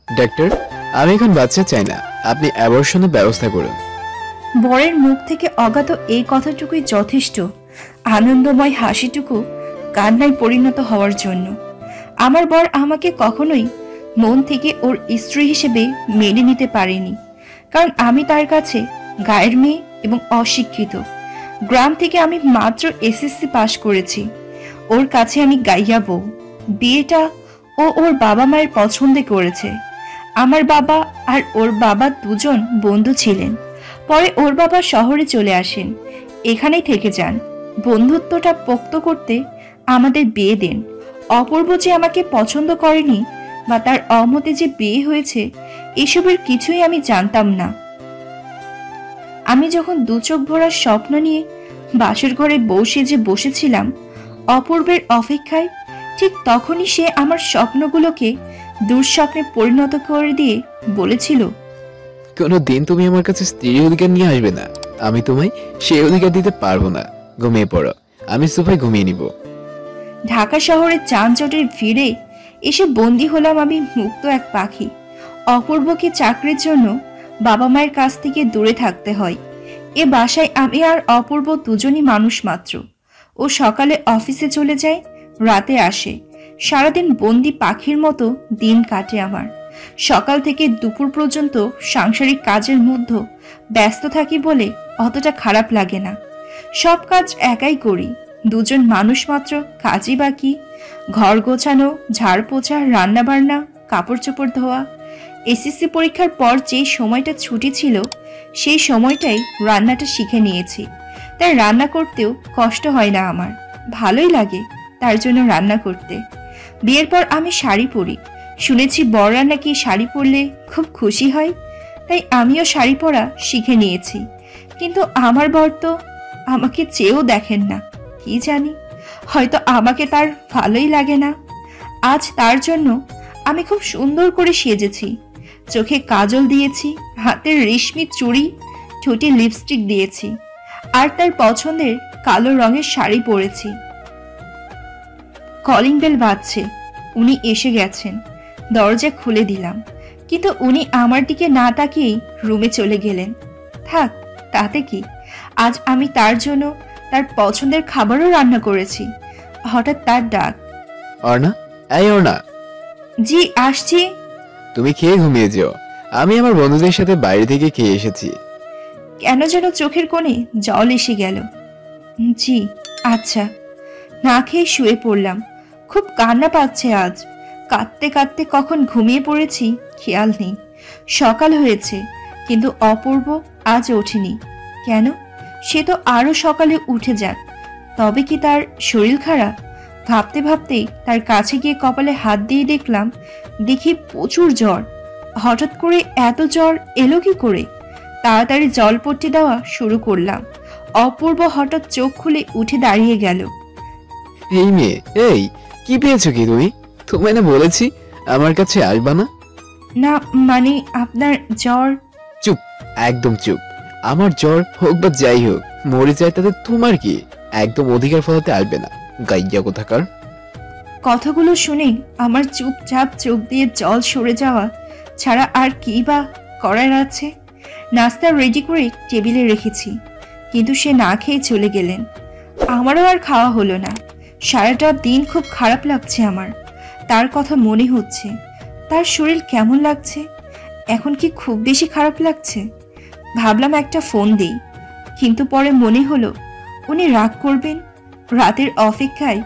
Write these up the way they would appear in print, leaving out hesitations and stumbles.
Doctor, আমি এখন বাচ্চা চাই না, আপনি অ্যাবর্শনের ব্যবস্থা করুন। বরের মুখ থেকে অগাধ এই কথাটুকুই যথেষ্ট আনন্দময় হাসিটুকু কান্নায় পরিণত হওয়ার জন্য। আমার বর আমাকে কখনোই মন থেকে ওর স্ত্রী হিসেবে মেনে নিতে পারেনি, কারণ আমি তার কাছে গায়ের মেয়ে এবং অশিক্ষিত। গ্রাম থেকে আমি মাত্র এসএসসি পাশ করেছি, ওর কাছে আমি গাইয়া বউ। বিয়েটা ও ওর বাবা মায়ের পছন্দে করেছে। আমার বাবা আর ওর বাবা দুজন বন্ধু ছিলেন। পরে ওর বাবা শহরে চলে আসেন, এখানেই থেকে যান। বন্ধুত্বটা পোক্ত করতে আমাদের বিয়ে দেন। অপূর্ব যে আমাকে পছন্দ করেনি বা তার অমতে যে বিয়ে হয়েছে, এসবের কিছুই আমি জানতাম না। আমি যখন দু চোখ ভরা স্বপ্ন নিয়ে বাসর ঘরে বউ সেজে বসেছিলাম অপূর্বের অপেক্ষায়, ঠিক তখনই সে আমার স্বপ্নগুলোকে দুঃস্বপ্নে পরিণত করে দিয়ে বলেছিল, কোনোদিন তুমি আমার কাছে স্ত্রীর অধিকার নিয়ে আসবে না, আমি তোমায় সেই অধিকার দিতে পারবো না। ঘুমিয়ে পড়ো, আমি সোফায় ঘুমিয়ে নিব। ঢাকা শহরের যানজটের ভিড়ে এসে বন্দি হলাম আমি মুক্ত এক পাখি। অপূর্বকে চাকরির জন্য বাবা মায়ের কাছ থেকে দূরে থাকতে হয়। এ বাসায় আমি আর অপূর্ব দুজনই মানুষ মাত্র। ও সকালে অফিসে চলে যায়, রাতে আসে। সারাদিন বন্দি পাখির মতো দিন কাটে আমার। সকাল থেকে দুপুর পর্যন্ত সাংসারিক কাজের মধ্যে ব্যস্ত থাকি বলে অতটা খারাপ লাগে না। সব কাজ একাই করি, দুজন মানুষ মাত্র, কাজই বাকি। ঘর গোছানো, ঝাড় পোছা, রান্না বান্না, কাপড় চোপড় ধোয়া। এসএসসি পরীক্ষার পর যে সময়টা ছুটি ছিল সেই সময়টাই রান্নাটা শিখে নিয়েছি, তাই রান্না করতেও কষ্ট হয় না আমার। ভালোই লাগে তার জন্য রান্না করতে। বিয়ের পর আমি শাড়ি পরি, শুনেছি বড়রা নাকি শাড়ি পরলে খুব খুশি হয়, তাই আমিও শাড়ি পরা শিখে নিয়েছি। কিন্তু আমার বর তো আমাকে চেয়েও দেখেন না, কি জানি, হয়তো আমাকে তার ভালোই লাগে না। আজ তার জন্য আমি খুব সুন্দর করে সেজেছি, চোখে কাজল দিয়েছি, হাতের রেশমি চুড়ি, ঠোঁটে লিপস্টিক দিয়েছি, আর তার পছন্দের কালো রঙের শাড়ি পরেছি। কলিং বেল বাজছে, উনি এসে গেছেন। দরজা খুলে দিলাম, কিন্তু উনি আমার দিকে না তাকিয়েই রুমে চলে গেলেন। থাক, তাতে কি, আজ আমি তার জন্য তার পছন্দের খাবারও রান্না করেছি। হঠাৎ তার ডাক, অর্ণা, এই অর্ণা। জি আসছি। তুমি খেয়ে ঘুমিয়ে যেও, আমি আমার বন্ধুদের সাথে বাইরে থেকে খেয়ে এসেছি। কেন যেন চোখের কোণে জল এসে গেল। জি আচ্ছা। না খেয়ে শুয়ে পড়লাম। খুব কান্না পাচ্ছে আজ। কাঁদতে কাঁদতে কখন ঘুমিয়ে পড়েছি খেয়াল নেই। সকাল হয়েছে, কিন্তু অপূর্ব আজ ওঠেনি কেন? সে তো আরো সকালে উঠে যান। তবে কি তার শরীর খারাপ? ভাবতে ভাবতেই তার কাছে গিয়ে কপালে হাত দিয়ে দেখি প্রচুর জ্বর। হঠাৎ করে এত জ্বর এলো কি করে? তাড়াতাড়ি জলপট্টি দেওয়া শুরু করলাম। অপূর্ব হঠাৎ চোখ খুলে উঠে দাঁড়িয়ে গেল। এই মেয়ে, এই কি পেয়েছো কি তুমি? তোমায় না বলেছি আমার কাছে আসবা না। না মানে আপনার জ্বর। চুপ, একদম চুপ। আমার জ্বর হোক বা যাই হোক, মরে যায় তাতে তোমার কি? একদম অধিকার ফলাতে আসবে না, গাইয়া কোথাকার। কথাগুলো শুনে আমার চুপচাপ চোখ দিয়ে জল সরে যাওয়া ছাড়া আর কি বা করার আছে। নাস্তা রেডি করে টেবিলে রেখেছি, কিন্তু সে না খেয়ে চলে গেলেন। আমারও আর খাওয়া হলো না। সারাটা দিন খুব খারাপ লাগছে আমার। তার কথা মনে হচ্ছে। তার শরীর কেমন লাগছে? এখন কি খুব বেশি খারাপ লাগছে? ভাবলাম একটা ফোন দেই, কিন্তু পরে মনে হলো উনি রাগ করবেন। রাতের অপেক্ষায়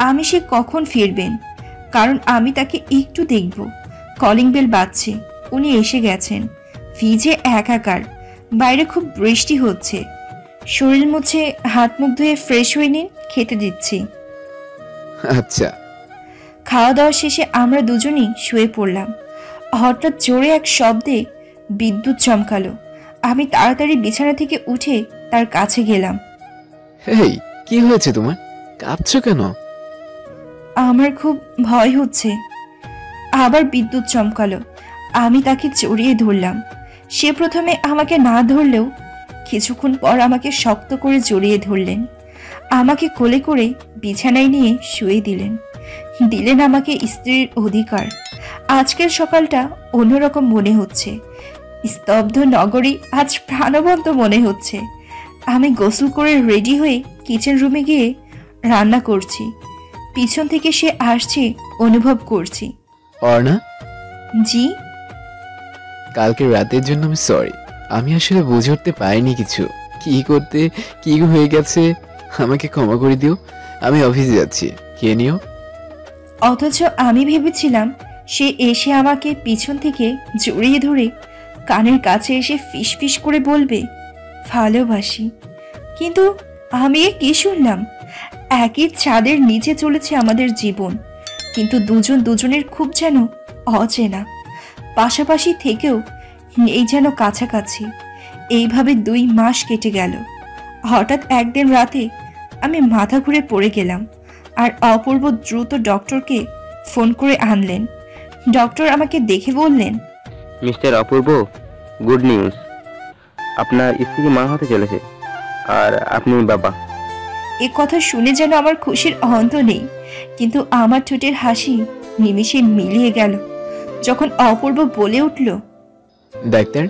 আমি সে কখন ফিরবেন, কারণ আমি তাকে একটু দেখব। কলিং বেল বাজছে, উনি এসে গেছেন। ভিজে একাকার, বাইরে খুব বৃষ্টি হচ্ছে। শরীর মুছে হাত মুখ ধুয়ে ফ্রেশ হয়ে নিন, খেতে দিচ্ছি। আচ্ছা। খাওয়া দাওয়া শেষে আমরা দুজনেই শুয়ে পড়লাম। হঠাৎ জোরে এক শব্দে বিদ্যুৎ চমকালো। আমি তাড়াতাড়ি বিছানা থেকে উঠে তার কাছে গেলাম। এই কি হয়েছে তোমার? কাঁদছো কেন? আমার খুব ভয় হচ্ছে। আবার বিদ্যুৎ চমকালো। আমি তাকে জড়িয়ে ধরলাম। সে প্রথমে আমাকে না ধরলেও কিছুক্ষণ পর আমাকে শক্ত করে জড়িয়ে ধরলেন। আমাকে কোলে করে বিছানায় নিয়ে শুয়ে দিলেন আমাকে স্ত্রীর অধিকার। আজকের সকালটা অন্যরকম মনে হচ্ছে। স্তব্ধ নগরী আজ প্রাণবন্ত মনে হচ্ছে। আমি গোসল করে রেডি হয়ে কিচেন রুমে গিয়ে রান্না করছি। পিছন থেকে সে আসছে অনুভব করছি। অর্ণা, জি? কালকে রাতের জন্য আমি সরি। আমি আসলে বুঝে উঠতে পারিনি কিছু, কি করতে কি হয়ে গেছে। আমাকে ক্ষমা করে দিও। আমি অফিসে যাচ্ছি, খেয়ে নিও। অথচ আমি ভেবেছিলাম সে এসে আমাকে পিছন থেকে জড়িয়ে ধরে কানের কাছে এসে ফিসফিস করে বলবে ভালোবাসি। কিন্তু আমি এ কি শুনলাম? একই ছাদের নিচে চলেছে আমাদের জীবন, কিন্তু দুজন দুজনের খুব যেন অচেনা। পাশাপাশি থেকেও নেই যেন কাছাকাছি। এইভাবে 2 মাস কেটে গেল। হঠাৎ একদিন রাতে আমি মাথা ঘুরে পড়ে গেলাম, আর অপূর্ব দ্রুত ডক্টরকে ফোন করে আনলেন। ডক্টর আমাকে দেখে বললেন, মিস্টার অপূর্ব, গুড নিউজ, আপনার স্ত্রী মা হতে চলেছে আর আপনি বাবা। এ কথা শুনে যেন আমার খুশির অন্ত নেই, কিন্তু আমার ঠোঁটের হাসি নিমিষে মিলিয়ে গেল যখন অপূর্ব বলে উঠল, ডাক্তার,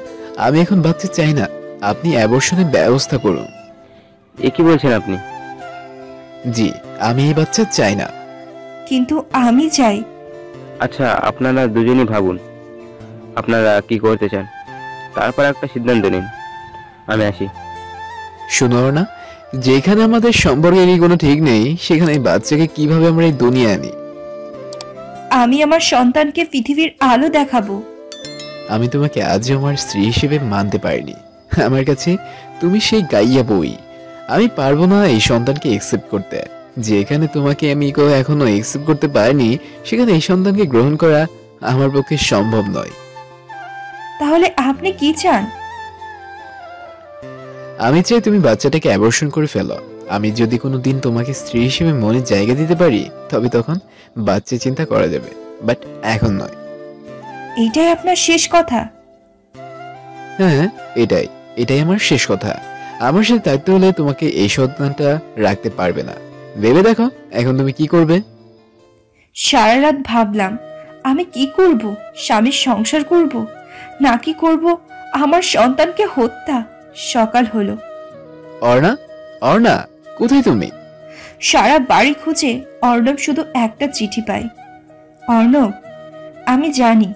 আমি এখন বাচ্চা চাই না, আপনি অ্যাবর্শনের ব্যবস্থা করুন। এ কি বলছেন আপনি? জি, আমি এই বাচ্চা চাই না। কিন্তু আমি চাই। আচ্ছা, আপনারা দুজনই ভাবুন আপনারা কি করতে চান, তারপর একটা সিদ্ধান্ত নিন। আমি আসি। শুনো না, যেখানে আমাদের সম্পর্কের কোনো ঠিক নেই, সেখানে এই বাচ্চাকে কিভাবে আমরা এই দুনিয়ায় আনি? আমি আমার সন্তানকে পৃথিবীর আলো দেখাবো। আমি তোমাকে আজও আমার স্ত্রী হিসেবে মানতে পারিনি। আমার কাছে তুমি সেই গাইয়া বই। আমি পারবো না এই সন্তানকে একসেপ্ট করতে। যেখানে তোমাকে আমি এখনো একসেপ্ট করতে পারিনি, সেখানে এই সন্তানকে গ্রহণ করা আমার পক্ষে সম্ভব নয়। তাহলে আপনি কি চান? আমি চাই তুমি বাচ্চাটাকে অ্যাবর্শন করে ফেলো। আমি যদি কোনোদিন তোমাকে স্ত্রী হিসেবে মনে জায়গা দিতে পারি, তবে তখন বাচ্চা চিন্তা করা যাবে, বাট এখন নয়। এইটাই আপনার শেষ কথা? হ্যাঁ, এটাই আমার শেষ কথা। আমার সাথে থাকতে হলে তোমাকে এই সন্তানটা রাখতে পারবে না। ভেবে দেখো এখন তুমি কি করবে। সারা রাত ভাবলাম আমি কি করব, স্বামীর সংসার করব নাকি করব আমার সন্তানকে হত্যা। সকাল হলো। অর্ণা, অর্ণা, কোথায় তুমি? সারা বাড়ি খুঁজে অর্ণব শুধু একটা চিঠি পাই। অর্ণব, আমি জানি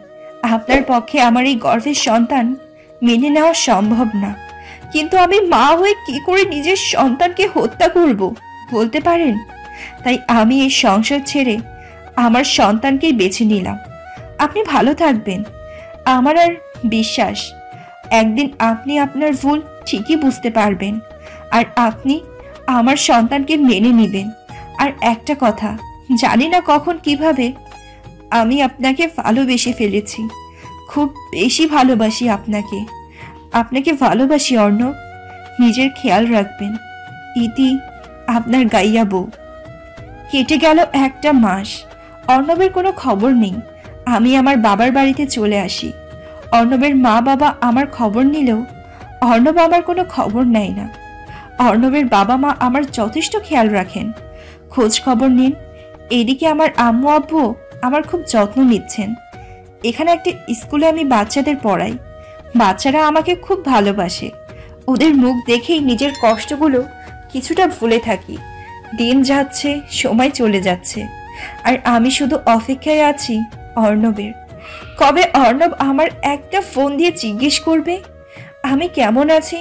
আপনার পক্ষে আমার এই গর্ভের সন্তান মেনে নেওয়া সম্ভব না, কিন্তু আমি মা হয়ে কি করে নিজের সন্তানকে হত্যা করব বলতে পারেন? তাই আমি এই সংসার ছেড়ে আমার সন্তানকেই বেছে নিলাম। আপনি ভালো থাকবেন। আমার আর বিশ্বাস একদিন আপনি আপনার ভুল ঠিকই বুঝতে পারবেন, আর আপনি আমার সন্তানকে মেনে নেবেন। আর একটা কথা, জানি না কখন কিভাবে আমি আপনাকে ভালোবেসে ফেলেছি। খুব বেশি ভালোবাসি আপনাকে। আপনাকে ভালোবাসি অর্ণব। নিজের খেয়াল রাখবেন। ইতি, আপনার গাইয়া বউ। কেটে গেল একটা মাস। অর্ণবের কোনো খবর নেই। আমি আমার বাবার বাড়িতে চলে আসি। অর্ণবের মা বাবা আমার খবর নিলেও অর্ণব আমার কোনো খবর নেয় না। অর্ণবের বাবা মা আমার যথেষ্ট খেয়াল রাখেন, খোঁজ খবর নিন। এদিকে আমার আম্মু আব্বু আমার খুব যত্ন নিচ্ছেন। এখানে একটা স্কুলে আমি বাচ্চাদের পড়াই। বাচ্চারা আমাকে খুব ভালোবাসে। ওদের মুখ দেখেই নিজের কষ্টগুলো কিছুটা ভুলে থাকি। দিন যাচ্ছে, সময় চলে যাচ্ছে, আর আমি শুধু অপেক্ষায় আছি অর্ণবের। কবে অর্ণব আমার একটা ফোন দিয়ে জিজ্ঞেস করবে আমি কেমন আছি।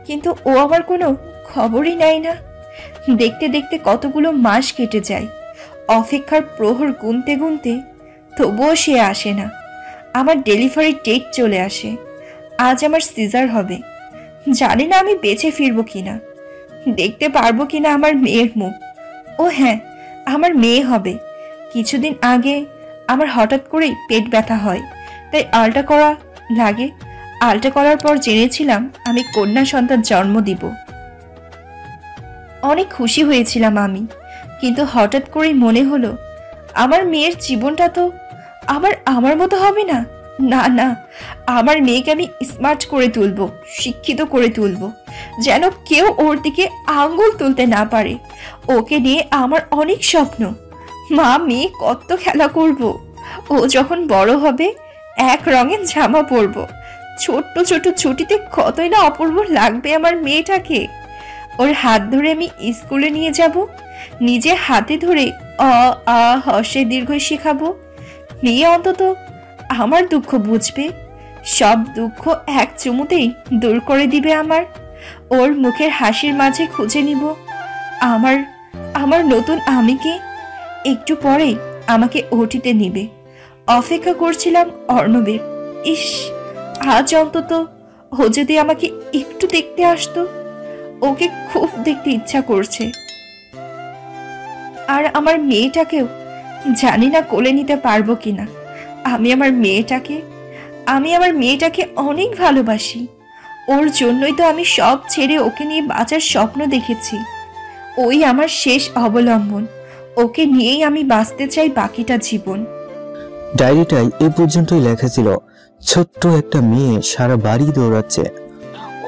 কিন্তু ও আমার কোনো খবরই নেয় না। দেখতে দেখতে কতগুলো মাস কেটে যায়। অপেক্ষার প্রহর গুনতে গুনতে তবুও সে আসে না। আমার ডেলিভারি ডেট চলে আসে। আজ আমার সিজার হবে। জানি না আমি বেঁচে ফিরবো কিনা, দেখতে পারবো কিনা আমার মেয়ের মুখ। ও হ্যাঁ, আমার মেয়ে হবে। কিছুদিন আগে আমার হঠাৎ করেই পেট ব্যথা হয়, তাই আলট্রা করা লাগে। আলট্রা করার পর জেনেছিলাম আমি কন্যা সন্তান জন্ম দিব। অনেক খুশি হয়েছিলাম আমি, কিন্তু হঠাৎ করেই মনে হলো আমার মেয়ের জীবনটা তো আমার মতো হবে না। না না, আমার মেয়েকে আমি স্মার্ট করে তুলবো, শিক্ষিত করে তুলবো, যেন কেউ ওর দিকে আঙ্গুল তুলতে না পারে। ওকে নিয়ে আমার অনেক স্বপ্ন। মা মেয়ে কত খেলা করব, ও যখন বড় হবে এক রঙের জামা পরবো, ছোট্ট ছোট ছুটিতে কতই না অপূর্ব লাগবে আমার মেয়েটাকে। ওর হাত ধরে আমি স্কুলে নিয়ে যাব, নিজে হাতে ধরে অ আ হর্ষে দীর্ঘই শেখাবো। মেয়ে অন্তত আমার দুঃখ বুঝবে, সব দুঃখ এক চুমুতেই দূর করে দিবে আমার। ওর মুখের হাসির মাঝে খুঁজে নিব আমার আমার নতুন আমিকে। একটু পরেই আমাকে ওটিতে নিবে। অপেক্ষা করছিলাম অর্ণবের। ইস, আজ অন্তত ও যদি আমাকে একটু দেখতে আসতো। ওকে খুব দেখতে ইচ্ছা করছে। আর আমার মেয়েটাকেও জানি না কোলে নিতে পারবো কিনা। আমি আমার মেয়েটাকে অনেক ভালোবাসি। ওর জন্যই তো আমি সব ছেড়ে ওকে নিয়ে বাঁচার স্বপ্ন দেখেছি। ওই আমার শেষ অবলম্বন। ওকে নিয়েই আমি বাঁচতে চাই বাকিটা জীবন। ডায়েরিটায় এ পর্যন্তই লেখা ছিল, ছোট্ট একটা মেয়ে সারা বাড়ি দৌড়াচ্ছে।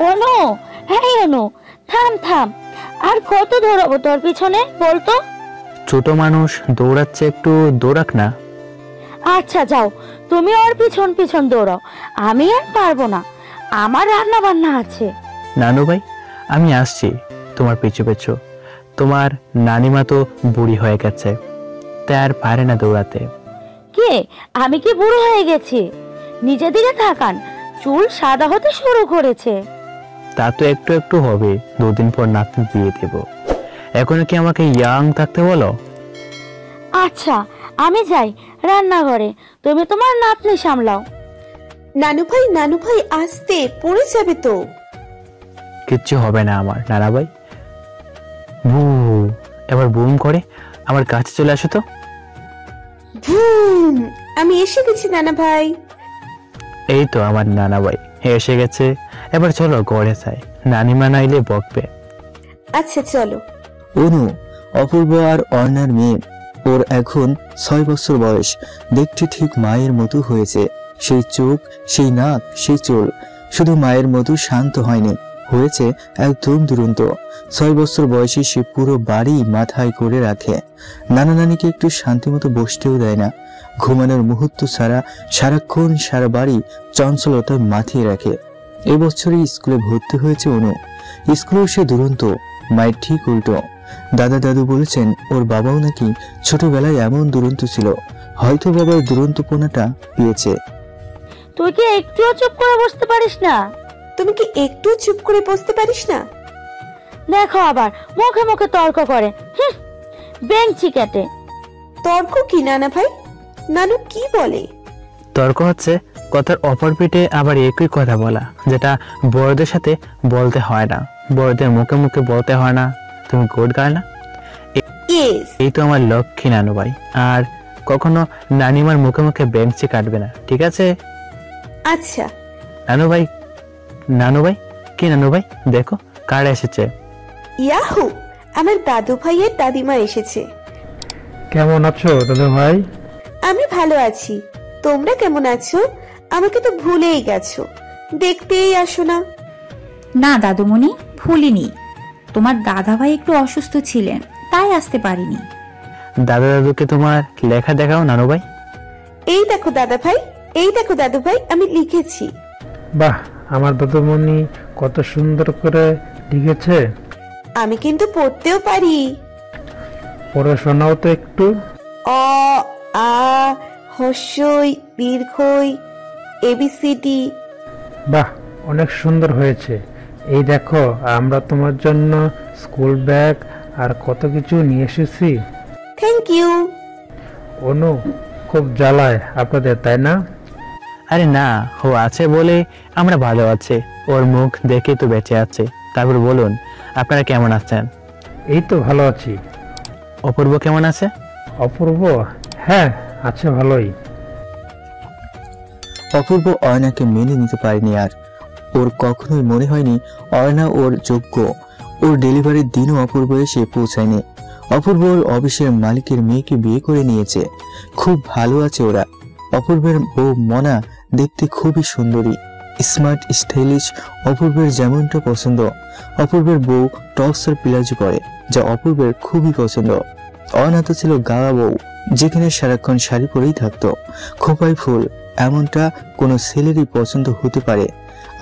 অনু, হ্যাঁ অনু, থাম থাম, আর কত দৌড়াবো তোর পিছনে বলতো? ছোট মানুষ দৌড়াচ্ছে, একটু দৌড়াক না। আচ্ছা যাও, তুমি ওর পিছন পিছন দৌড়াও, আমি আর পারবো না, আমার রান্না বান্না আছে। নানু ভাই, আমি আসছি তোমার পিছু পিছু। তোমার নানিমা তো বুড়ি হয়ে গেছে, তাই আর পারে না দৌড়াতে। কে, আমি কি বুড়ো হয়ে গেছি? নিজে দিকে তাকান, চুল সাদা হতে শুরু করেছে। তা তো একটু একটু হবে, 2 দিন পর নাতনি বিয়ে দেব। এখন কি আমাকে ইয়াং থাকতে বলো? আচ্ছা আমি যাই রান্নাঘরে, তুমি তোমার নাতনি সামলাও। নানু ভাই আসতে পড়ে যাবে তো। কিচ্ছু হবে না আমার নানা ভাই। ভু, এবার বুম করে আমার কাছে চলে আসো তো। ভুম, আমি এসে গেছি নানা ভাই। এই তো আমার নানা ভাই এসে গেছে, এবার চলো ঘরে যাই, নানিমা নাইলে বকবে। আচ্ছা চলো। অনু, অপূর্ব আর অর্ণার মেয়ে। ওর এখন 6 বছর বয়স। দেখতে ঠিক মায়ের মতো হয়েছে। সেই চোখ, সেই নাক, সেই চুল, শুধু মায়ের মতো শান্ত হয়নি, হয়েছে একদম দুরন্ত। 6 বছর বয়সে সে পুরো বাড়ি মাথায় করে রাখে। নানা নানিকে একটু শান্তি মতো বসতেও দেয় না। ঘুমানোর মুহূর্ত ছাড়া সারাক্ষণ সারা বাড়ি চঞ্চলতায় মাতিয়ে রাখে। এবছরই স্কুলে ভর্তি হয়েছে অনু। স্কুলেও সে দুরন্ত, মায়ের ঠিক উল্টো। দাদা দাদু বলেছেন ওর বাবাও নাকি ছোটবেলায় এমন দুরন্ত ছিল, হয়তো বাবার দুরন্তপনাটা পেয়েছে। তুই কি একটুও চুপ করে বসতে পারিস না? তুমি কি একটু চুপ করে বসতে পারিস না? দেখো আবার মুখে মুখে তর্ক করে, বেঞ্চি কেটে। তর্ক কি নানা ভাই? নানু কি বলে? তর্ক হচ্ছে কথার অপর পিঠে আবার একই কথা বলা, যেটা বড়দের সাথে বলতে হয় না, বড়দের মুখে মুখে বলতে হয় না। তুমি গুড গার্ল না? ইয়েস। এই তো আমার লক্ষ্মী নানু ভাই। আর কখনো নানিমার মুখে মুখে বেঞ্চি কাটবে না, ঠিক আছে? আচ্ছা। নানু ভাই, কি নানু ভাই, দেখো কার এসেছে। ইয়াহু, আমার দাদু ভাইয়ের দাদিমা এসেছে। কেমন আছো দাদু ভাই? আমি ভালো আছি, তোমরা কেমন আছো? আমাকে তো ভুলেই গেছো, দেখতেই আসো না। না দাদুমণি, ভুলিনি। তোমার দাদা ভাই একটু অসুস্থ ছিলেন, তাই আসতে পারিনি। দাদা দাদুকে তোমার লেখা দেখাও নানু ভাই। এই দেখো দাদা ভাই, এই দেখো দাদু ভাই, আমি লিখেছি। বাহ, আমার দাদুমণি কত সুন্দর করে লিখেছে। আমি কিন্তু পড়তেও পারি। পড়াশোনাও তো একটু। অ আ হস্যই দীর্ঘই এবিসিডি। বাহ, অনেক সুন্দর হয়েছে। এই দেখো, আমরা তোমার জন্য স্কুল ব্যাগ আর কত কিছু নিয়ে এসেছি। Thank you. অনু, খুব জ্বালায় আপনাদের, তাই না? আরে না, ও আছে বলে আমরা ভালো আছি, ওর মুখ দেখে তো বেঁচে আছে। তারপর বলুন, আপনারা কেমন আছেন? এই তো ভালো আছি। অপূর্ব কেমন আছে? অপূর্ব, হ্যাঁ আছে ভালোই। অপূর্ব অয়নাকে মেনে নিতে পারেনি আর। ওর কখনোই মনে হয়নি অয়না ওর যোগ্য। ওর ডেলিভারির দিনও অপূর্ব এসে পৌঁছায়নি। অপূর্ব ওর অফিসের মালিকের মেয়েকে বিয়ে করে নিয়েছে, খুব ভালো আছে ওরা। অপূর্বের বউ মনা দেখতে খুবই সুন্দরী, স্মার্ট, স্টাইলিশ। অপূর্বের যেমনটা পছন্দ। অপূর্বের বউ টপস আর প্লাজো পরে, যা অপূর্বের খুবই পছন্দ। অয়না তো ছিল গাওয়া বউ, যেখানে সারাক্ষণ শাড়ি পরেই থাকতো। খোপায় ফুল, এমনটা কোনো ছেলেরই পছন্দ হতে পারে।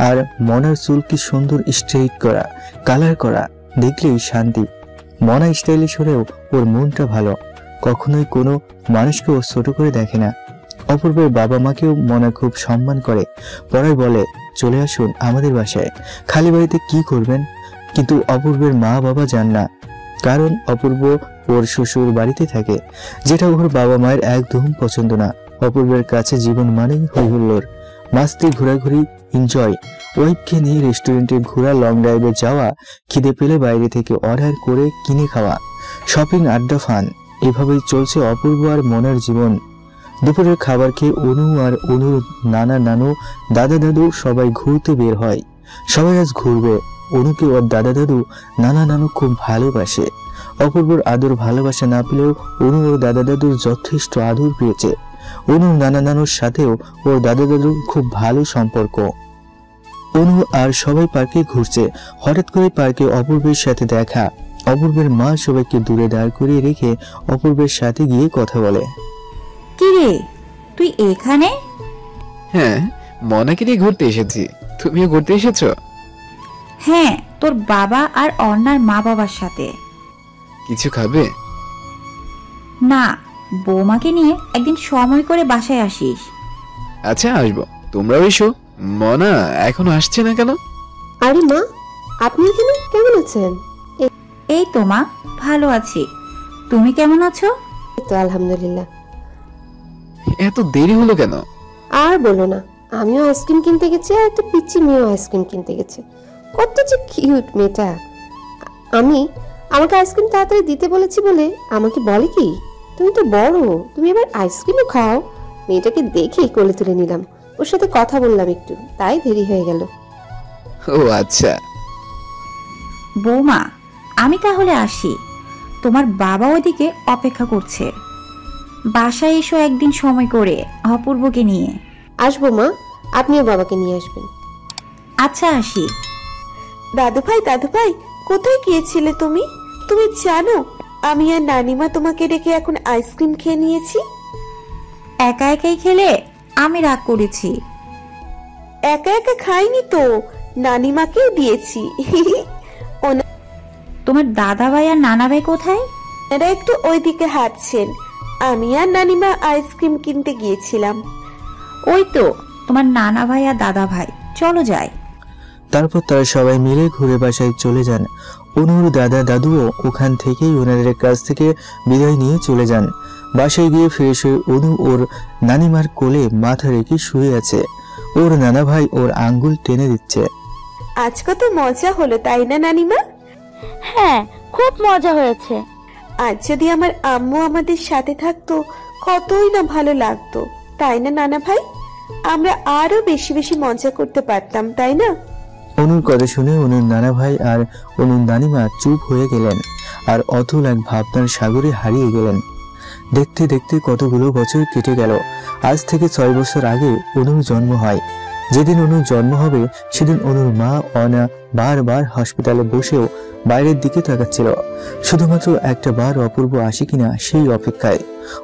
আর মনার চুল কি সুন্দর স্ট্রেইট করা, কালার করা, দেখলেই শান্তি। মনা স্টাইলিশ হলেও ওর মনটা ভালো, কখনোই কোনো মানুষকে ও ছোট করে দেখে না। অপূর্বের বাবা মাকেও মনা খুব সম্মান করে, পরে বলে চলে আসুন আমাদের বাসায়, খালি বাড়িতে কি করবেন। কিন্তু অপূর্বের মা বাবা যান না, কারণ অপূর্ব ওর শ্বশুর বাড়িতে থাকে, যেটা ওর বাবা মায়ের একদম পছন্দ না। অপূর্বের কাছে জীবন মানেই হই হুল্লোড়, মাস্তি, ঘোরাঘুরি, এনজয়। ওয়াইফকে নিয়ে রেস্টুরেন্টে ঘোরা, লং ড্রাইভে যাওয়া, খিদে পেলে বাইরে থেকে অর্ডার করে কিনে খাওয়া, শপিং, আড্ডা, ফান। এভাবেই চলছে অপূর্ব আর মনার জীবন। দুপুরের খাবার খেয়ে অনু আর অনুর নানা নানু, দাদা দাদু সবাই ঘুরতে বের হয়। সবাই আজ ঘুরবে। অনুকে ওর দাদা দাদু, নানা নানু খুব ভালোবাসে। অপূর্বর আদর ভালোবাসা না পেলেও অনু ওর দাদা দাদুর যথেষ্ট আদর পেয়েছে। অনুর নানা নানুর সাথেও ওর দাদা দাদুর খুব ভালো সম্পর্ক। অনু আর সবাই পার্কে ঘুরছে। হঠাৎ করে পার্কে অপূর্বের সাথে দেখা। অপূর্বের মা সবাইকে দূরে দাঁড় করিয়ে রেখে অপূর্বের সাথে গিয়ে কথা বলে। কি রে, তুই এখানে? হ্যাঁ, মনাকে নিয়ে ঘুরতে এসেছি। তুমিও ঘুরতে এসেছো? হ্যাঁ, তোর বাবা আর অর্ণার মা বাবার সাথে। কিছু খাবে? না, বৌমাকে নিয়ে একদিন সময় করে বাসায় আসিস। আচ্ছা, আসবো। তোমরাও এসো। মনা এখনো আসছে না কেন? আরে মা, আপনি এখানে কেমন আছেন? এই তো মা, ভালো আছি। তুমি কেমন আছো? এই তো আলহামদুলিল্লাহ। এত দেরি হলো কেন? আর বলো না, আমিও আইসক্রিম কিনতে গেছি, আর একটা পিচ্চি মেয়েও আইসক্রিম কিনতে গেছে। কত যে কিউট মেয়েটা। আমাকে আইসক্রিম তাড়াতাড়ি দিতে বলেছি বলে আমাকে বলে কি, তুমি তো বড়, তুমি এবার আইসক্রিমও খাও। মেয়েটাকে দেখেই কোলে তুলে নিলাম, ওর সাথে কথা বললাম একটু, তাই দেরি হয়ে গেল। ও আচ্ছা। বৌমা, আমি তাহলে আসি। তোমার বাবা ওদিকে অপেক্ষা করছে। বাসায় এসো একদিন সময় করে অপূর্বকে নিয়ে। আসবো মা, আপনিও বাবাকে নিয়ে আসবেন। আচ্ছা, আসি। দাদু ভাই, কোথায় গিয়েছিলে তুমি? তুমি জানো আমি আর নানিমা তোমাকে ডেকে এখন আইসক্রিম খেয়ে নিয়েছি। একা একাই খেলে আমি রাগ করেছি। একা একা খাইনি তো, নানিমাকেও দিয়েছি। তোমার দাদা ভাই আর নানা ভাই কোথায়? এরা একটু ওইদিকে হাঁটছেন। আমি আর নানিমা আইসক্রিম কিনতে গিয়েছিলাম। ওই তো তোমার নানা ভাই আর দাদা ভাই, চলো যাই। তারপর তারা সবাই মিলে ঘুরে বাসায় চলে যান। অনুর দাদা দাদুও ওখান থেকেই ওনাদের কাছ থেকে বিদায় নিয়ে চলে যান। বাসায় গিয়ে ফ্রেশ হয়ে অনু ওর নানিমার কোলে মাথা রেখে শুয়ে আছে। ওর নানা ভাই ওর আঙ্গুল টেনে দিচ্ছে। আজ কত মজা হলো, তাই না নানিমা? হ্যাঁ, খুব মজা হয়েছে। আজ যদি আমার আম্মু আমাদের সাথে থাকতো কতই না ভালো লাগতো, তাই না নানা ভাই? আমরা আরো বেশি বেশি মজা করতে পারতাম, তাই না? অনুর কথা শুনে অনুর নানা ভাই আর অনুর নানিমা চুপ হয়ে গেলেন আর অতুল এক ভাবনার সাগরে হারিয়ে গেলেন। দেখতে দেখতে কতগুলো বছর কেটে গেল। আজ থেকে 6 বছর আগে অনুর জন্ম হয়। যেদিন অনুর জন্ম হবে সেদিন অনুর মা অনা বারবার হসপিটালে বসেও বাইরের দিকে তাকাচ্ছিল, শুধুমাত্র একটা বার অপূর্ব আসে কিনা সেই অপেক্ষায়।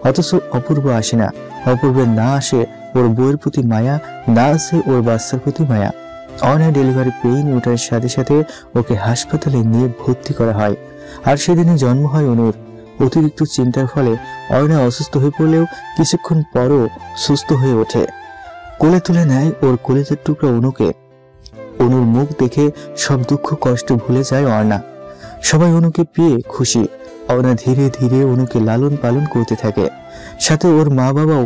অথচ অপূর্ব আসে না। অপূর্বের না আসে ওর বউয়ের প্রতি মায়া, না আসে ওর বাচ্চার প্রতি মায়া। অনা ডেলিভারি পেইন ওঠার সাথে সাথে ওকে হাসপাতালে নিয়ে ভর্তি করা হয়। আর সেদিনে জন্ম হয় অনুর। অতিরিক্ত চিন্তার ফলে অয়না অসুস্থ হয়ে পড়লেও কিছুক্ষণ পরও সুস্থ হয়ে ওঠে। কোলে তুলে নেয় ওর কলেজের টুকরা অনুকে। অনুর মুখ দেখে সব দুঃখ কষ্ট ভুলে যায় অয়না। সবাই অনুকে পেয়ে খুশি। অয়না ধীরে ধীরে অনুকে লালন পালন করতে থাকে, সাথে ওর মা বাবাও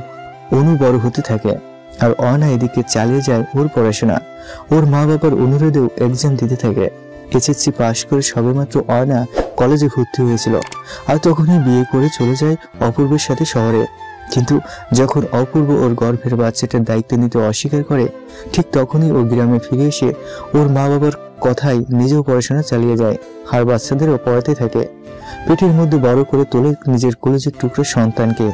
অনু বড় হতে থাকে। আর অয়না এদিকে চালিয়ে যায় ওর পড়াশোনা। ওর মা বাবার অনুরোধেও এক্সাম দিতে থাকে। এসএসসি পাশ করে সবেমাত্র অয়না কলেজে ভর্তি হয়েছিল। আর তখনই বিয়ে করে চলে যায় অপূর্বের সাথে শহরে। কিন্তু যখন অপূর্ব ওর গর্ভের বাচ্চাটার দায়িত্ব নিতে অস্বীকার করে, ঠিক তখনই ও গ্রামে ফিরে এসে ওর মা বাবার কথাই নিজেও পড়াশোনা চালিয়ে যায় আর বাচ্চাদেরও পড়াতে থাকে। পেটের মধ্যে বড় করে তোলে নিজের কলেজের টুকরো সন্তানকে।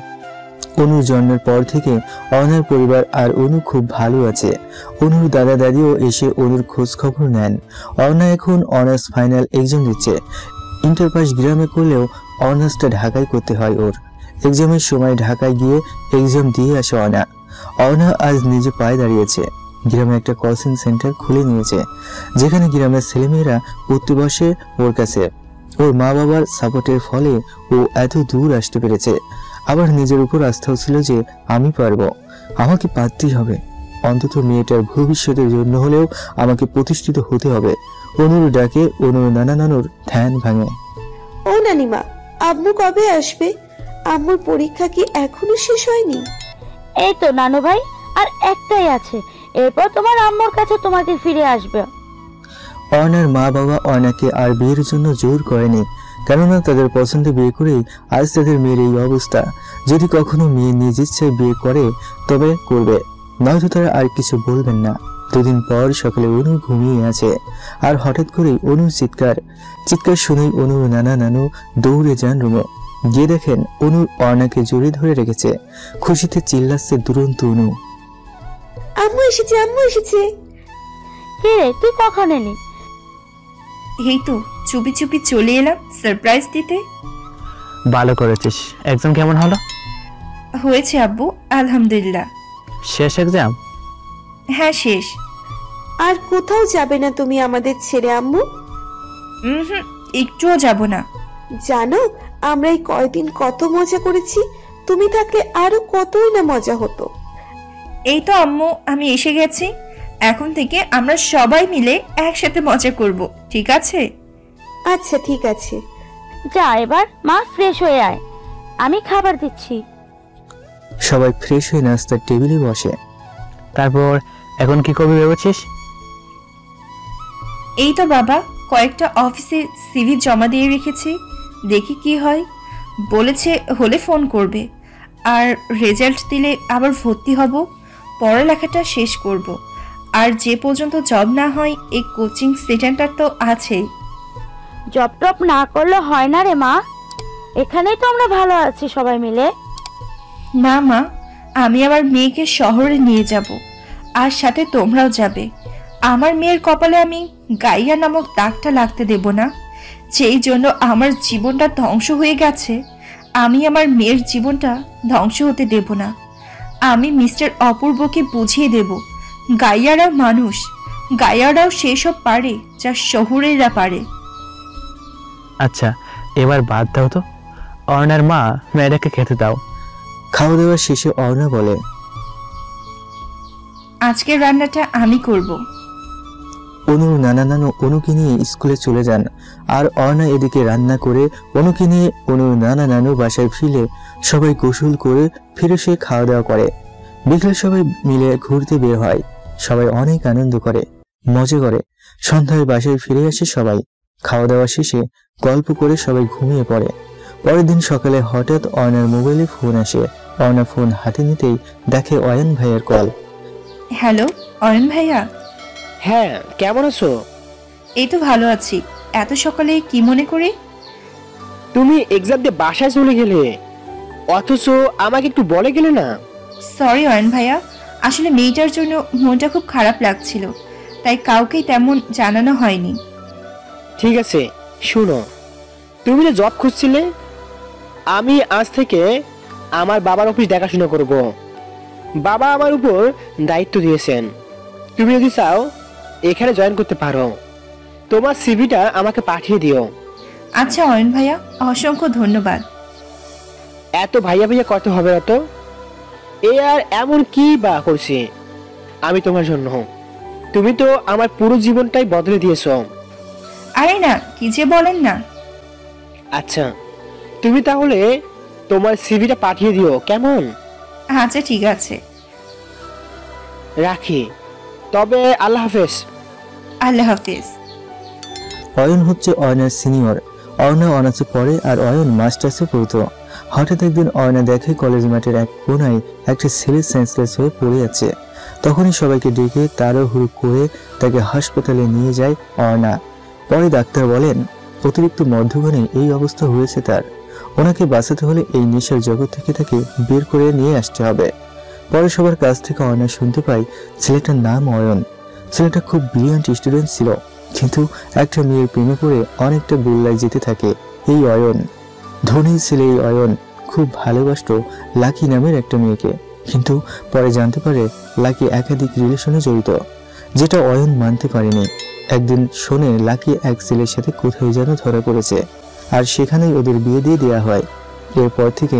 অনুর জন্মের পর থেকে অয়নার পরিবার আর অনু খুব ভালো আছে। অনুর দাদা দাদিও এসে অনুর খোঁজ খবর নেন। অয়না এখন অনার্স ফাইনাল এক্সাম দিচ্ছে। ইন্টার পাস গ্রামে করলেও অনার্সটা ঢাকায় করতে হয় ওর। এক্সামের সময় ঢাকায় গিয়ে এক্সাম দিয়ে আসে অর্ণা। অর্ণা আজ নিজে পায়ে দাঁড়িয়েছে। গ্রামে একটা কোচিং সেন্টার খুলে নিয়েছে, যেখানে গ্রামের ছেলেমেয়েরা পড়তে বসে ওর কাছে। ওর মা বাবার সাপোর্টের ফলে ও এত দূর আসতে পেরেছে। আবার নিজের উপর আস্থাও ছিল যে আমি পারবো, আমাকে পারতেই হবে। অন্তত মেয়েটার ভবিষ্যতের জন্য হলেও আমাকে প্রতিষ্ঠিত হতে হবে। অনুর ডাকে অনুর নানা নানুর ধ্যান ভাঙে। ও নানিমা, আম্মু কবে আসবে? আম্মুর পরীক্ষা কি এখনো শেষ হয়নি? এই তো নানু ভাই, আর একটাই আছে, এরপর তোমার আম্মুর কাছে তোমাকে ফিরে আসবে। অর্ণার মা বাবা অর্ণাকে আর বিয়ের জন্য জোর করেনি, কেননা তাদের পছন্দে বিয়ে করেই আজ তাদের মেয়ের এই অবস্থা। যদি কখনো মেয়ে নিজ ইচ্ছায় বিয়ে করে তবে করবে, নয়তো তারা আর কিছু বলবেন না। দুদিন পর সকালে অনু ঘুমিয়ে আছে, আর হঠাৎ করেই অনুর চিৎকার শুনেই অনুর নানা নানু দৌড়ে যান রুমে। গিয়ে দেখেন অনুর অর্ণাকে জড়িয়ে ধরে রেখেছে। খুশিতে চিল্লাচ্ছে দুরন্ত অনু। আম্মু এসেছে, আম্মু এসেছে। কে রে, তুই কখন এলি? এই তো চুপি চুপি চলে এলাম সারপ্রাইজ দিতে। ভালো করেছিস। এক্সাম কেমন হলো? হয়েছে আব্বু, আলহামদুলিল্লাহ। শেষ এক্সাম? হ্যাঁ শেষ। আর কোথাও যাবে না তুমি আমাদের ছেড়ে আম্মু? একটুও যাব না। জানো আমরা এই কয়দিন কত মজা করেছি, তুমি থাকলে আরো কতই না মজা হতো। এই তো আম্মু, আমি এসে গেছি। এখন থেকে আমরা সবাই মিলে একসাথে মজা করব, ঠিক আছে? আচ্ছা ঠিক আছে। যা এবার মা, ফ্রেশ হয়ে আয়, আমি খাবার দিচ্ছি। সবাই ফ্রেশ হয়ে নাস্তার টেবিলে বসে। তারপর এখন কি করবি ভেবেছিস? এই তো বাবা, কয়েকটা অফিসে সিভি জমা দিয়ে রেখেছি, দেখি কি হয়। বলেছে হলে ফোন করবে, আর রেজাল্ট দিলে আবার ভর্তি হব, পড়ালেখাটা শেষ করব। আর যে পর্যন্ত জব না হয় এই কোচিং সেন্টার তো আছেই। জব টপ না করলে হয় না রে মা, এখানেই তো আমরা ভালো আছি সবাই মিলে। না মা, আমি আমার মেয়েকে শহরে নিয়ে যাব, আর সাথে তোমরাও যাবে। আমার মেয়ের কপালে আমি গাইয়া নামক দাগটা লাগতে দেব না। যেই জন্য আমার জীবনটা ধ্বংস হয়ে গেছে, আমি আমার মেয়ের জীবনটা ধ্বংস হতে দেব না। আমি মিস্টার অপূর্বকে বুঝিয়ে দেব, গাইয়ারাও মানুষ, গাইয়ারাও সেসব পারে যা শহুরেরা পারে। আচ্ছা এবার বাদ দাও তো, অর্ণার মা মেয়েটাকে খেতে দাও। খাওয়া দাওয়া শেষে অর্ণা বলে, আজকের রান্নাটা আমি করব। অনুর নানা নানু অনুকে নিয়ে স্কুলে চলে যান, আর অর্ণা এদিকে রান্না করে অনুকে নিয়ে অনুর নানা নানু বাসায় ফিরে সবাই গোসল করে ফিরে সে খাওয়া দাওয়া করে। বিকেলে সবাই মিলে ঘুরতে বের হয়। সবাই অনেক আনন্দ করে, মজা করে। সন্ধ্যায় বাসায় ফিরে আসে সবাই। খাওয়া দাওয়া শেষে গল্প করে সবাই ঘুমিয়ে পড়ে। পরের দিন সকালে হঠাৎ অর্ণার মোবাইলে ফোন আসে। অর্ণা ফোন হাতে নিতেই দেখে অয়ন ভাইয়ের কল। হ্যালো অয়ন ভাইয়া। হ্যাঁ, কেমন আছো? এই তো ভালো আছি। এত সকালে কি মনে করে? তুমি এক্সাম দিয়ে বাসায় চলে গেলে, অথচ আমাকে একটু বলে গেলে না। সরি অয়ন ভাইয়া, আসলে মেয়েটার জন্য মনটা খুব খারাপ লাগছিল, তাই কাউকেই তেমন জানানো হয়নি। ঠিক আছে, শুনো, তুমি যে জব খুঁজছিলে, আমি আজ থেকে আমার বাবার অফিস দেখাশোনা করব। বাবা আমার উপর দায়িত্ব দিয়েছেন। তুমি যদি চাও এখানে জয়েন করতে পারো। তোমার সিভিটা আমাকে পাঠিয়ে দিও। আচ্ছা অয়ন ভাইয়া, অসংখ্য ধন্যবাদ। এত ভাইয়া ভাইয়া কত হবে না তো। এ আর এমন কি বা করছি আমি তোমার জন্য? তুমি তো আমার পুরো জীবনটাই বদলে দিয়েছো। আরে না, কি যে বলেন না। আচ্ছা, তুমি তাহলে তোমার সিভিটা পাঠিয়ে দিও, কেমন? আচ্ছা ঠিক আছে, রাখি তবে। আল্লাহ হাফেজ। আল্লাহ হাফেজ। অয়ন হচ্ছে অয়নার সিনিয়র। অর্ণা অনার্সে পড়ে আর অয়ন মাস্টার্সে পড়তো। হঠাৎ একদিন অয়না দেখে কলেজ মাঠের এক কোনায় একটা ছেলে সেন্সলেস হয়ে পড়ে আছে। তখনই সবাইকে ডেকে তাড়াহুড়ো করে তাকে হাসপাতালে নিয়ে যায় অর্ণা। পরে ডাক্তার বলেন অতিরিক্ত মদ্যপানে এই অবস্থা হয়েছে তার। ওনাকে বাঁচাতে হলে এই নেশার জগৎ থেকে তাকে বের করে নিয়ে আসতে হবে। পরে সবার কাছ থেকে অর্ণা শুনতে পাই ছেলেটার নাম অয়ন। ছেলেটা খুব ব্রিলিয়ান্ট স্টুডেন্ট ছিল। কিন্তু একটা মেয়ের প্রেমে পড়ে অনেকটা গোল্লায় যেতে থাকে এই অয়ন। ধনী ছেলে এই অয়ন খুব ভালোবাসতো লাকি নামের একটা মেয়েকে, কিন্তু পরে জানতে পারে লাকি একাধিক রিলেশনে জড়িত, যেটা অয়ন মানতে পারেনি। একদিন শোনে লাকি এক ছেলের সাথে কোথায় যেন ধরা পড়েছে, আর সেখানেই ওদের বিয়ে দিয়ে দেওয়া হয়। এরপর থেকে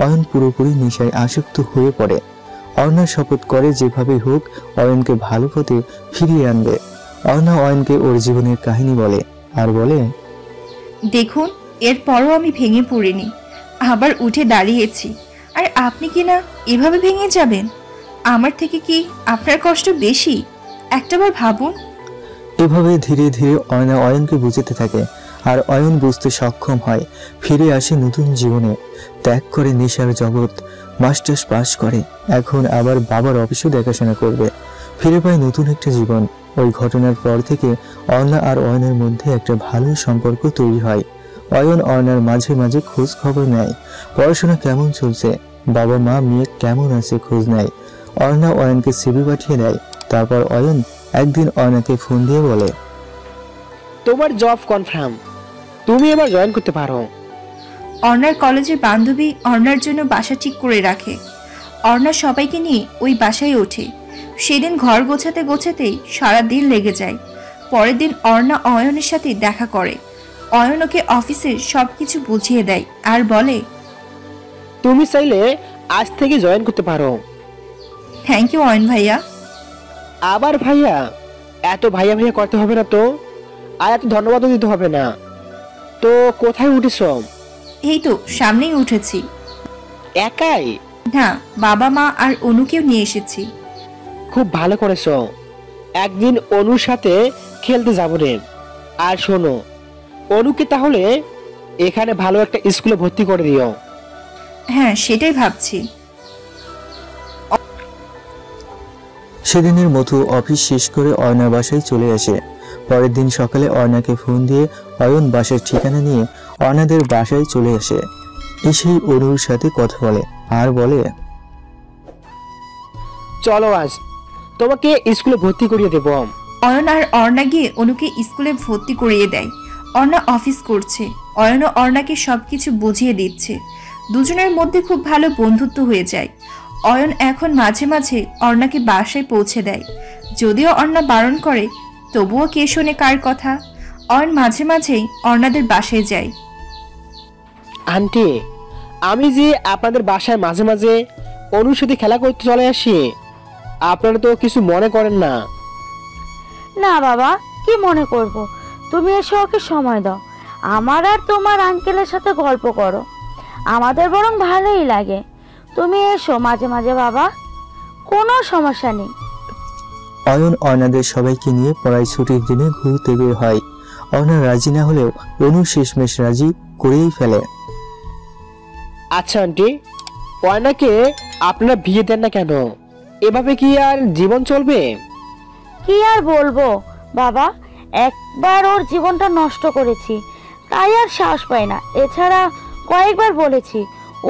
অয়ন পুরোপুরি নেশায় আসক্ত হয়ে পড়ে। অর্ণা শপথ করে যেভাবে হোক অয়নকে ভালো পথে ফিরিয়ে আনবে। অর্ণা অয়নকে ওর জীবনের কাহিনী বলে, আর বলে, দেখুন, এরপরও আমি ভেঙে পড়িনি, আবার উঠে দাঁড়িয়েছি। আর আপনি কি না এভাবে ভেঙে যাবেন? আমার থেকে কি আপনার কষ্ট বেশি? একটাবার ভাবুন। এভাবে ধীরে ধীরে অর্ণা অয়নকে বুঝতে থাকে, আর অয়ন বুঝতে সক্ষম হয়। ফিরে আসে নতুন জীবনে, ত্যাগ করে নেশার জগৎ, মাস্টার্স পাস করে, এখন আবার বাবার অফিসও দেখাশোনা করবে। ফিরে পায় নতুন একটা জীবন। ওই ঘটনার পর থেকে অর্ণা আর অয়নের মধ্যে একটা ভালো সম্পর্ক তৈরি হয়। অয়ন অর্ণার মাঝে মাঝে খোঁজ খবর নেয়, পড়াশোনা কেমন চলছে, বাবা মা মেয়ে কেমন আছে খোঁজ নেয়। অর্ণা অয়নকে সিভি পাঠিয়ে দেয়। তারপর অয়ন একদিন অর্ণাকে ফোন দিয়ে বলে, তোমার জব কনফার্ম, তুমি এবার জয়েন করতে পারো। অর্ণার কলেজের বান্ধবী অর্ণার জন্য বাসা ঠিক করে রাখে। অর্ণা সবাইকে নিয়ে ওই বাসায় ওঠে। সেদিন ঘর গোছাতে গোছাতেই সারা দিন লেগে যায়। পরের দিন অর্ণা অয়নের সাথে দেখা করে। অয়ন ওকে অফিসের সবকিছু বুঝিয়ে দেয় আর বলে, তুমি চাইলে আজ থেকে জয়েন করতে পারো। থ্যাংক ইউ অয়ন ভাইয়া। আবার ভাইয়া? এত ভাইয়া ভাইয়া করতে হবে না তো, আর এত ধন্যবাদও দিতে হবে না তো। কোথায় উঠেছ? এই তো সামনেই উঠেছি। একাই? না, বাবা মা আর অনুকেও নিয়ে এসেছি। খুব ভালো করেছো। একদিন অনুর সাথে খেলতে যাবো রে। আর শোনো, অনুকে তাহলে এখানে ভালো একটা স্কুলে ভর্তি করে দিও। হ্যাঁ, সেটাই ভাবছি। সেদিনের মতো অফিস শেষ করে অর্ণা বাসায় চলে আসে। পরের দিন সকালে অর্ণাকে ফোন দিয়ে অয়ন বাসার ঠিকানা নিয়ে অর্ণাদের বাসায় চলে আসে। এসেই অনুর সাথে কথা বলে আর বলে, চলো আজ তোমাকে স্কুলে ভর্তি করিয়ে দেব। অয়ন আর অর্ণা গিয়ে অনুকে স্কুলে ভর্তি করিয়ে দেয়। অর্ণা অফিস করছে, অয়ন ও অর্ণাকে সবকিছু বুঝিয়ে দিচ্ছে। দুজনের মধ্যে খুব ভালো বন্ধুত্ব হয়ে যায়। অয়ন এখন মাঝে মাঝে অর্ণাকে বাসায় পৌঁছে দেয়। যদিও অর্ণা বারণ করে, তবুও কে শোনে কার কথা। অয়ন মাঝে মাঝেই অর্ণাদের বাসায় যায়। আন্টি, আমি যে আপনাদের বাসায় মাঝে মাঝে অনুর সাথে খেলা করতে চলে আসি, আপনারা তো কিছু মনে করেন না? না বাবা, কি মনে করব? তুমি এসে ওকে সময় দাও, আমার আর তোমার আঙ্কেলের সাথে গল্প করো, আমাদের বরং ভালোই লাগে। তুমি এসো মাঝে মাঝে বাবা, কোনো সমস্যা নেই। অয়ন অর্ণাদের সবাইকে নিয়ে পড়ায় ছুটির দিনে ঘুরতে বের হয়। অর্ণা রাজি না হলেও অনু শেষমেশ রাজি করেই ফেলে। আচ্ছা আন্টি, অয়নাকে আপনারা বিয়ে দেন না কেন? এভাবে কি আর জীবন চলবে? কি আর বলবো বাবা, একবার ওর জীবনটা নষ্ট করেছি, তাই আর সাহস পাই না। এছাড়া কয়েকবার বলেছি,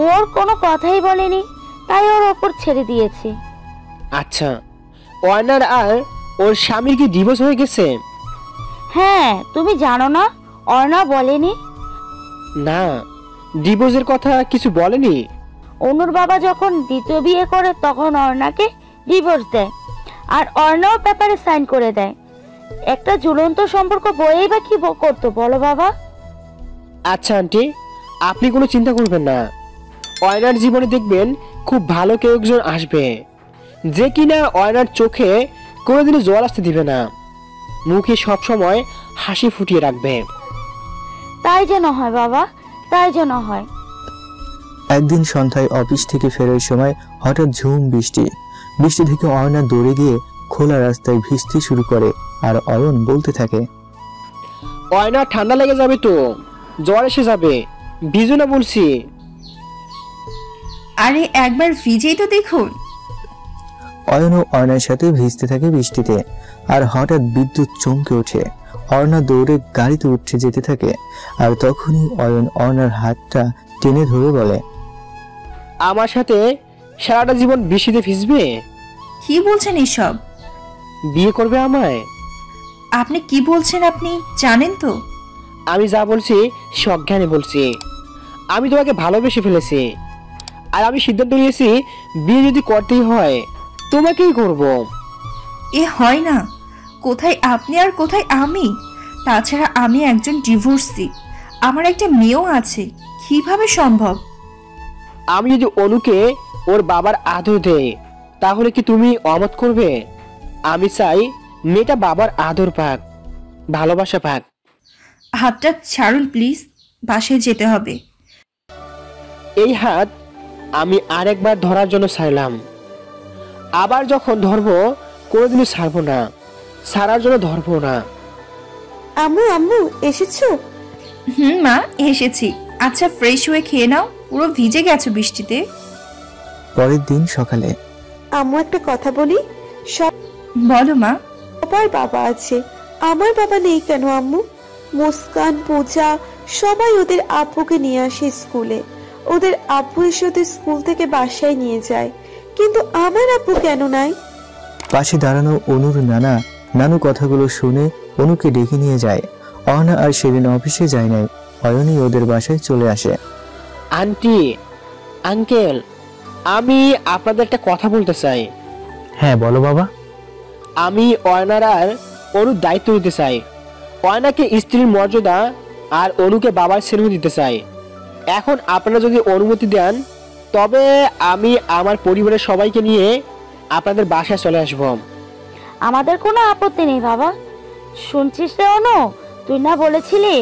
ওর কোনো কথাই বলেনি, তাই ওর ওপর ছেড়ে দিয়েছি। আচ্ছা, অয়নার আর ওর স্বামীর কি ডিভোর্স হয়ে গেছে? হ্যাঁ, তুমি জানো না? অর্ণা বলেনি? না, ডিভোর্সের কথা কিছু বলেনি। অনুর বাবা যখন দ্বিতীয় বিয়ে করে তখন অর্ণাকে ডিভোর্স দেয়, আর অর্ণাও পেপারে সাইন করে দেয়। একটা ঝুলন্ত সম্পর্ক বইয়েই বা কি করতো বলো বাবা? আচ্ছা আন্টি, আপনি কোনো চিন্তা করবেন না। অয়নার জীবনে দেখবেন খুব ভালো কেউ একজন আসবে, যে কিনা অয়নার চোখে কোনোদিনও জল আসতে দিবে না, মুখে সবসময় হাসি ফুটিয়ে রাখবে। তাই যেন হয় বাবা, তাই যেন হয়। একদিন সন্ধ্যায় অফিস থেকে ফেরার সময় হঠাৎ ঝুম বৃষ্টি। বৃষ্টি থেকে অয়না দৌড়ে গিয়ে খোলা রাস্তায় ভিজতে শুরু করে, আর অয়ন বলতে থাকে, অয়না ঠান্ডা লেগে যাবে তো, জ্বর এসে যাবে, ভিজো না বলছি। আরে একবার ভিজেই তো দেখুন। অয়নও অর্ণার সাথে ভিজতে থাকে বৃষ্টিতে, আর হঠাৎ বিদ্যুৎ চমকে ওঠে। অর্ণা দৌড়ে গাড়িতে উঠে যেতে থাকে, আর তখনই অয়ন অর্ণার হাতটা টেনে ধরে বলে, আমার সাথে সারাটা জীবন বৃষ্টিতে ভিজবে? কি বলছেন এসব? বিয়ে করবে আমায়? আপনি কি বলছেন আপনি জানেন তো? আমি যা বলছি সজ্ঞানে বলছি। আমি তোমাকে ভালোবেসে ফেলেছি, আর আমি সিদ্ধান্ত নিয়েছি বিয়ে যদি করতেই হয় তোমাকেই করব। এ হয় না, কোথায় আপনি আর কোথায় আমি? তাছাড়া আমি একজন ডিভোর্সি, আমার একটা মেয়েও আছে, কিভাবে সম্ভব? আমি যদি অনুকে ওর বাবার আদর দেই তাহলে কি তুমি অমত করবে? আমি চাই মেয়েটা বাবার আদর পাক, ভালোবাসা পাক। হাতটা ছাড়ুন প্লিজ, বাসায় যেতে হবে। এই হাত আমি আরেকবার ধরার জন্য ছাড়লাম, আবার যখন ধরবো কোনোদিনও ছাড়বো না, ছাড়ার জন্য ধরবো না। আম্মু আম্মু এসেছো? মা এসেছি। আচ্ছা ফ্রেশ হয়ে খেয়ে নাও, পুরো ভিজে গেছো বৃষ্টিতে। পরের দিন সকালে আম্মু একটা কথা বলি। বলো মা। সবার বাবা আছে, আমার বাবা নেই কেন আম্মু? মুস্কান, পূজা সবাই ওদের আব্বুকে নিয়ে আসে স্কুলে, ওদের আব্বু এসে ওদের স্কুল থেকে বাসায় নিয়ে যায়, কিন্তু আমার আব্বু কেন নাই? পাশে দাঁড়ানো অনুর নানু কথাগুলো শুনে অনুকে ডেকে নিয়ে যায়। অহনা আর সেদিন অফিসে যায় নাই, অয়নই ওদের বাসায় চলে আসে। আন্টি, আঙ্কেল, আমি আপনাদের একটা কথা বলতে চাই। হ্যাঁ বলো বাবা। আমি অয়নার আর অনুর দায়িত্ব নিতে চাই। অয়নাকে স্ত্রীর মর্যাদা আর অনুকে বাবার শ্রেণী দিতে চাই। এখন আপনারা যদি অনুমতি দেন তবে আমি আমার পরিবারের সবাইকে নিয়ে আপনাদের বাসায় চলে আসব। আমাদের কোনো আপত্তি নেই বাবা। শুনছিস রে অনু, তুই না বলেছিলি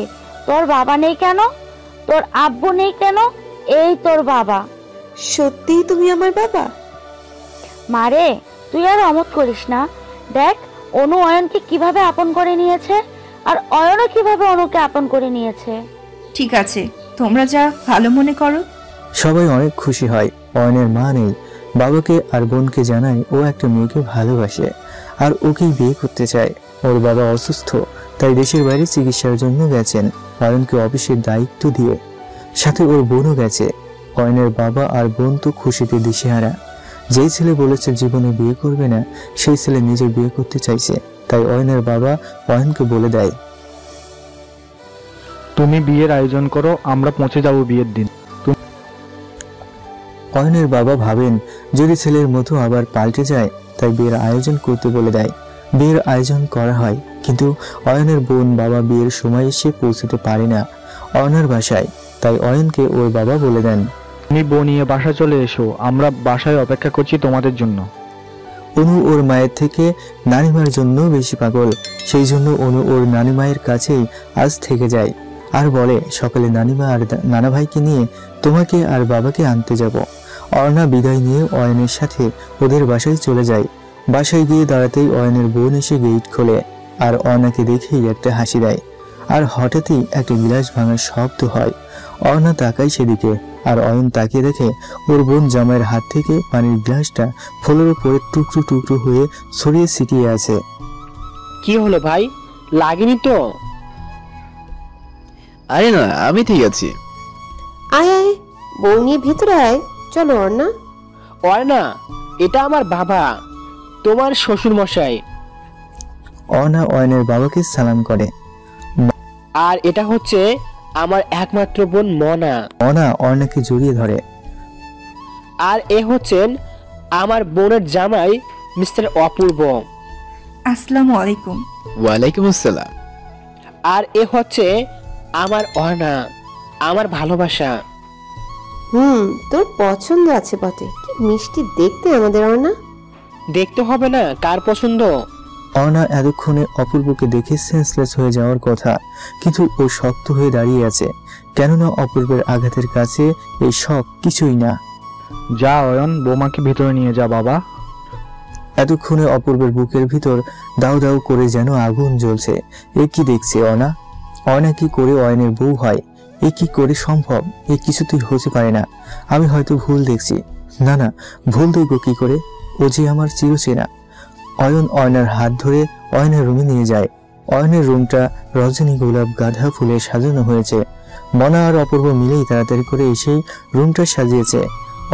তোর বাবা নেই কেন, তোর আব্বু নেই কেন? এই তোর বাবা। সত্যিই তুমি আমার বাবা? মারে তুই আর অমত করিস না। দেখ অনু অয়নকে কিভাবে আপন করে নিয়েছে, আর অয়নও কিভাবে অনুকে আপন করে নিয়েছে। ঠিক আছে, তোমরা যা ভালো মনে করো। সবাই অনেক খুশি হয়। অয়নের মা নেই, বাবাকে আর বোনকে জানায় ও একটা মেয়েকে ভালোবাসে আর ওকেই বিয়ে করতে চায়। ওর বাবা অসুস্থ, তাই দেশের বাইরে চিকিৎসার জন্য গেছেন অয়নকে অফিসের দায়িত্ব দিয়ে। সাথে ওর বোনও গেছে। অয়নের বাবা আর বোন তো খুশিতে দিশেহারা। যেই ছেলে বলেছে জীবনে বিয়ে করবে না, সেই ছেলে নিজে বিয়ে করতে চাইছে। তাই অয়নের বাবা অয়নকে বলে দেয়, তুমি বিয়ের আয়োজন করো, আমরা পৌঁছে যাবো বিয়ের দিন। অয়নের বাবা ভাবেন যদি ছেলের মতো আবার পাল্টে যায়, তাই বিয়ের আয়োজন করতে বলে দেয়। বিয়ের আয়োজন করা হয়, কিন্তু অয়নের বোন বাবা বিয়ের সময় এসে পৌঁছতে পারে না অয়নের বাসায়। তাই অয়নকে ওর বাবা বলে দেন, তুমি বউ নিয়ে বাসা চলে এসো, আমরা বাসায় অপেক্ষা করছি তোমাদের জন্য। অনু ওর মায়ের থেকে নানিমার জন্য বেশি পাগল, সেই জন্য অনু ওর নানিমায়ের কাছেই আজ থেকে যায় আর বলে সকালে নানিমা আর নানা ভাইকে নিয়ে তোমাকে আর বাবাকে আনতে যাব। অর্ণা বিদায় নিয়ে অয়নের সাথে ওদের বাসায় চলে যায়। বাসায় গিয়ে দাঁড়াতেই অয়নের বোন এসে গেট খোলে আর অর্ণাকে দেখেই একটা হাসি দেয়। আর হঠাৎই একটা গ্লাস ভাঙার শব্দ হয়। অর্ণা তাকায় সেদিকে, আর অয়ন তাকিয়ে দেখে ওর বোন জামাইয়ের হাত থেকে পানির গ্লাসটা ফ্লোরে পড়ে টুকরো টুকরো হয়ে ছড়িয়ে ছিটিয়ে আছে। কি হলো ভাই, লাগেনি তো? আরে না, আমি ঠিক আছি। আয় আয়, বউ নিয়ে ভেতরে আয়। চলো অর্ণা। অর্ণা, এটা আমার বাবা, তোমার শ্বশুর মশাই। অর্ণা অয়নের বাবাকে সালাম করে। আর এটা হচ্ছে আমার একমাত্র বোন মনা। মনা অর্ণাকে জড়িয়ে ধরে। আর এ হচ্ছেন আমার বোনের জামাই মিস্টার অপূর্ব। আসসালামু আলাইকুম। ওয়ালাইকুম আসসালাম। আর এ হচ্ছে আমার অর্ণা, আমার ভালোবাসা। তোর পছন্দ আছে বটে, কি মিষ্টি দেখতে আমাদের অর্ণা। দেখতে হবে না, কার পছন্দ? অর্ণা এতক্ষণে অপূর্বকে দেখে সেন্সলেস হয়ে যাওয়ার কথা, কিন্তু ও শক্ত হয়ে দাঁড়িয়ে আছে, কেননা অপূর্বের আঘাতের কাছে এই সব কিছুই না। যা অয়ন, বৌমাকে ভিতরে নিয়ে যা বাবা। এতক্ষণে অপূর্বের বুকের ভিতর দাউ দাউ করে যেন আগুন জ্বলছে। এ কি দেখছে অর্ণা? অর্ণা কি করে অয়নের বউ হয়? এ কি করে সম্ভব? এ কিছুতেই হতে পারে না। আমি হয়তো ভুল দেখছি। না না, ভুল দেখবো কি করে? ও যে আমার চিরচেনা। অয়ন অয়নার হাত ধরে অয়নের রুমে নিয়ে যায়। অয়নের রুমটা রজনী গোলাপ গাঁদা ফুলে সাজানো হয়েছে। মনা আর অপূর্ব মিলেই তাড়াতাড়ি করে এসেই রুমটা সাজিয়েছে।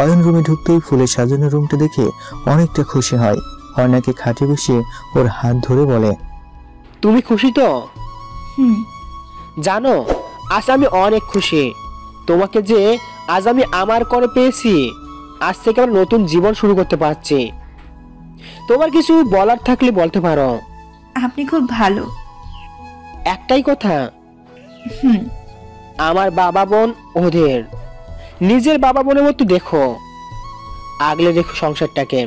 অয়ন রুমে ঢুকতেই ফুলে সাজানো রুমটা দেখে অনেকটা খুশি হয়। অয়নাকে খাটে বসিয়ে ওর হাত ধরে বলে, তুমি খুশি তো? হুম। জানো, আজ আমি অনেক খুশি। তোমাকে যে আজ আমি আমার করে পেয়েছি, আজ থেকে আমরা নতুন জীবন শুরু করতে পারছি। তোমার কিছু বলার থাকলে বলতে পারো। আপনি খুব ভালো। একটাই কথা, হুম। আমার বাবা বোন ওদের নিজের বাবা বোনের মতো দেখো, আগলে দেখো সংসারটাকে।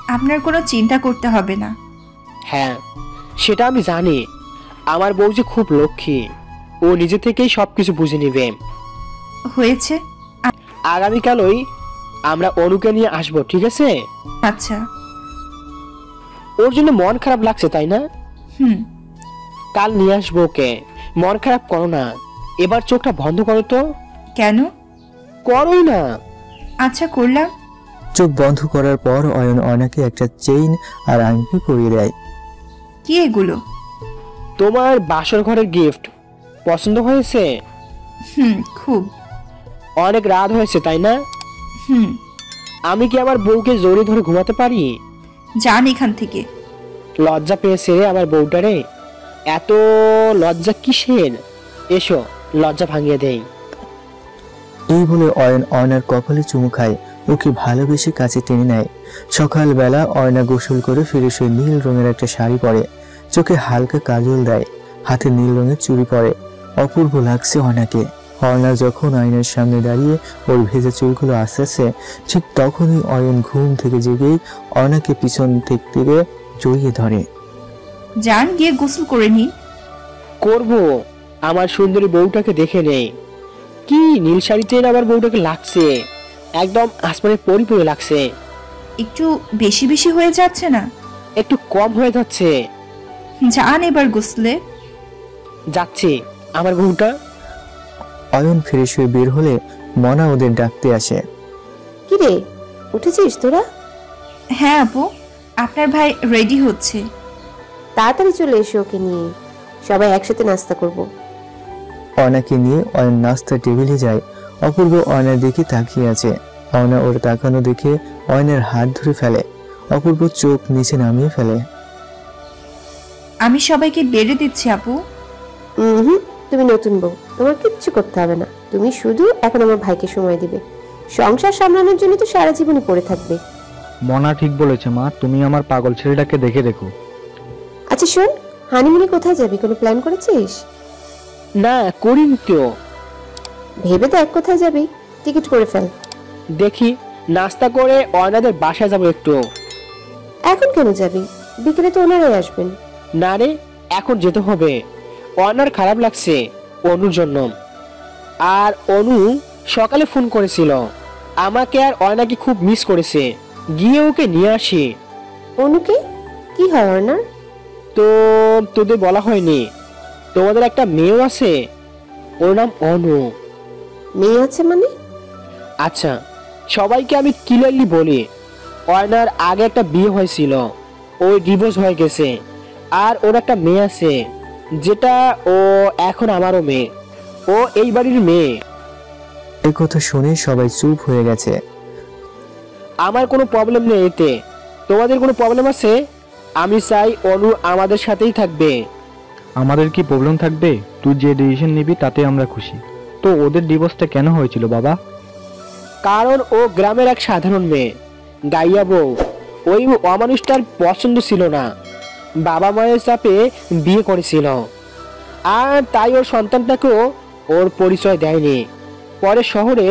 আপনার কোনো চিন্তা করতে হবে না। হ্যাঁ, সেটা আমি জানি। আমার বউ যে খুব লক্ষ্মী, ও নিজে থেকেই সবকিছু বুঝে নিবে। হয়েছে। আগামীকালই আমরা অনুকে নিয়ে আসবো, ঠিক আছে? আচ্ছা। ওর জন্য মন খারাপ লাগছে, তাই না? হুম। কাল নিয়ে আসবো ওকে। মন খারাপ করো না, এবার চোখটা বন্ধ করো তো। কেন? করোই না। আচ্ছা, করলাম। চোখ বন্ধ করার পর অয়ন অয়নাকে একটা চেইন আর আংটি পরিয়ে দেয়। কি এগুলো? তোমার বাসর ঘরের গিফট পছন্দ হয়েছে? হুম, খুব। অনেক রাত হয়েছে, তাই না? হুম। আমি কি আমার বউকে জড়িয়ে ধরে ঘুমাতে পারি? যান এখান থেকে। লজ্জা পেয়েছে আমার বউটারে। এত লজ্জা কিসের? এসো, লজ্জা ভাঙিয়ে দেই। এই বলে অয়ন অয়নার কপালে চুমু খায়, ওকে ভালোবেসে কাছে টেনে নেয়। সকালবেলা অয়না গোসল করে ফিরে সে নীল রঙের একটা শাড়ি পরে, চোখে হালকা কাজল দেয়, হাতে নীল রঙের চুড়ি পরে। অপূর্ব লাগছে অয়নাকে। অয়না যখন আয়নার সামনে দাঁড়িয়ে ওর ভেজা চুলগুলো আসতেছে, ঠিক তখনই অয়ন ঘুম থেকে জেগেই অয়নাকে পিছন থেকে জড়িয়ে ধরে। যান, গিয়ে গোসল করে নিন। করব, আমার সুন্দরী বউটাকে দেখে নেই। কি নীল শাড়িতে আমার বউটাকে লাগছে, একদম আসমানের পরি পরি লাগছে। একটু বেশি বেশি হয়ে যাচ্ছে না? একটু কম হয়ে যাচ্ছে। যান এবার গোসলে। যাচ্ছি। আমার বউটা। অয়ন ফ্রেশ হয়ে বের হলে মনা ওদের ডাকতে আসে। কি রে, উঠেছিস তোরা? হ্যাঁ আপু, আপনার ভাই রেডি হচ্ছে। তাড়াতাড়ি চলে এসো ওকে নিয়ে, সবাই একসাথে নাস্তা করব। অয়নাকে নিয়ে অয়ন নাস্তার টেবিলে যায়। অপূর্ব অয়নার দিকে তাকিয়ে আছে। অয়না ওর তাকানো দেখে অয়নের হাত ধরে ফেলে। অপূর্ব চোখ নিচে নামিয়ে ফেলে। আমি সবাইকে বেড়ে দিচ্ছি আপু। হুম, তুমি নতুন বউ, তোমার কিচ্ছু করতে হবে না। তুমি শুধু এখন আমার ভাইকে সময় দিবে। সংসার সামলানোর জন্য তো সারা জীবনই পড়ে থাকবে। মনা ঠিক বলেছে মা, তুমি আমার পাগল ছেলেটাকে দেখে দেখো। আচ্ছা শোন, হানিমুনে কোথায় যাবি, কোনো প্ল্যান করেছিস? না, করিনি তো। ভেবে দেখ কোথায় যাবি, টিকিট করে ফেল। দেখি, নাস্তা করে অয়নাদের বাসায় যাবো একটু। এখন কেন যাবি? বিকেলে তো ওনারাই আসবেন। না রে, এখন যেতে হবে। অয়নার খারাপ লাগছে অনুর জন্য। আর অনু সকালে ফোন করেছিল, আমাকে আর অয়নাকে খুব মিস করেছে। গিয়ে ওকে নিয়ে আসি। অনুকে? কি হয় অর্ণার? তো তোদের বলা হয়নি, তোমাদের একটা মেয়েও আছে, ওর নাম অনু। মেয়ে আছে মানে? আচ্ছা, সবাইকে আমি ক্লিয়ারলি বলি, অয়নার আগে একটা বিয়ে হয়েছিল, ওই ডিভোর্স হয়ে গেছে। আর ওর একটা মেয়ে আছে, যেটা ও এখন আমারও মেয়ে, ও এই বাড়ির মেয়ে। এই কথা শুনে সবাই চুপ হয়ে গেছে। আমার কোনো প্রবলেম নেই এতে। তোমাদের কোনো প্রবলেম আছে? আমি চাই অনু আমাদের সাথেই থাকবে। আমাদের কি প্রবলেম থাকবে? তুই যে ডিসিশন নিবি তাতে আমরা খুশি। তো ওদের ডিভোর্সটা কেন হয়েছিল বাবা? কারণ ও গ্রামের এক সাধারণ মেয়ে, গাইয়া বউ। ওই অমানুষটার পছন্দ ছিল না, বাবা মায়ের চাপে বিয়ে করেছিল। আর তাই ওর সন্তানটাকেও ওর পরিচয় দেয়নি। পরে শহরে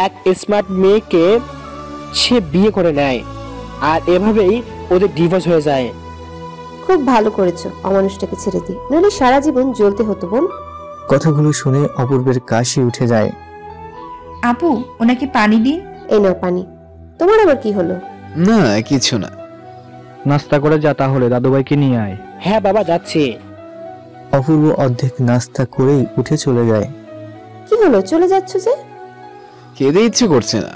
এক স্মার্ট মেয়েকে সে বিয়ে করে নেয়, আর এভাবেই ওদের ডিভোর্স হয়ে যায়। খুব ভালো করেছো অমানুষটাকে ছেড়ে দি, নইলে সারা জীবন জ্বলতে হতো বোন। কথাগুলো শুনে অপূর্বের কাশি উঠে যায়। আপু, ওনাকে পানি দিন। এই নাও পানি। তোমার আবার কি হলো? না, কিছু না। নাস্তা করে যা তাহলে, দাদুভাইকে নিয়ে আয়। হ্যাঁ বাবা, যাচ্ছি। অপূর্ব অর্ধেক নাস্তা করেই উঠে চলে যায়। কি হলো, চলে যাচ্ছ যে? খেতে ইচ্ছে করছে না।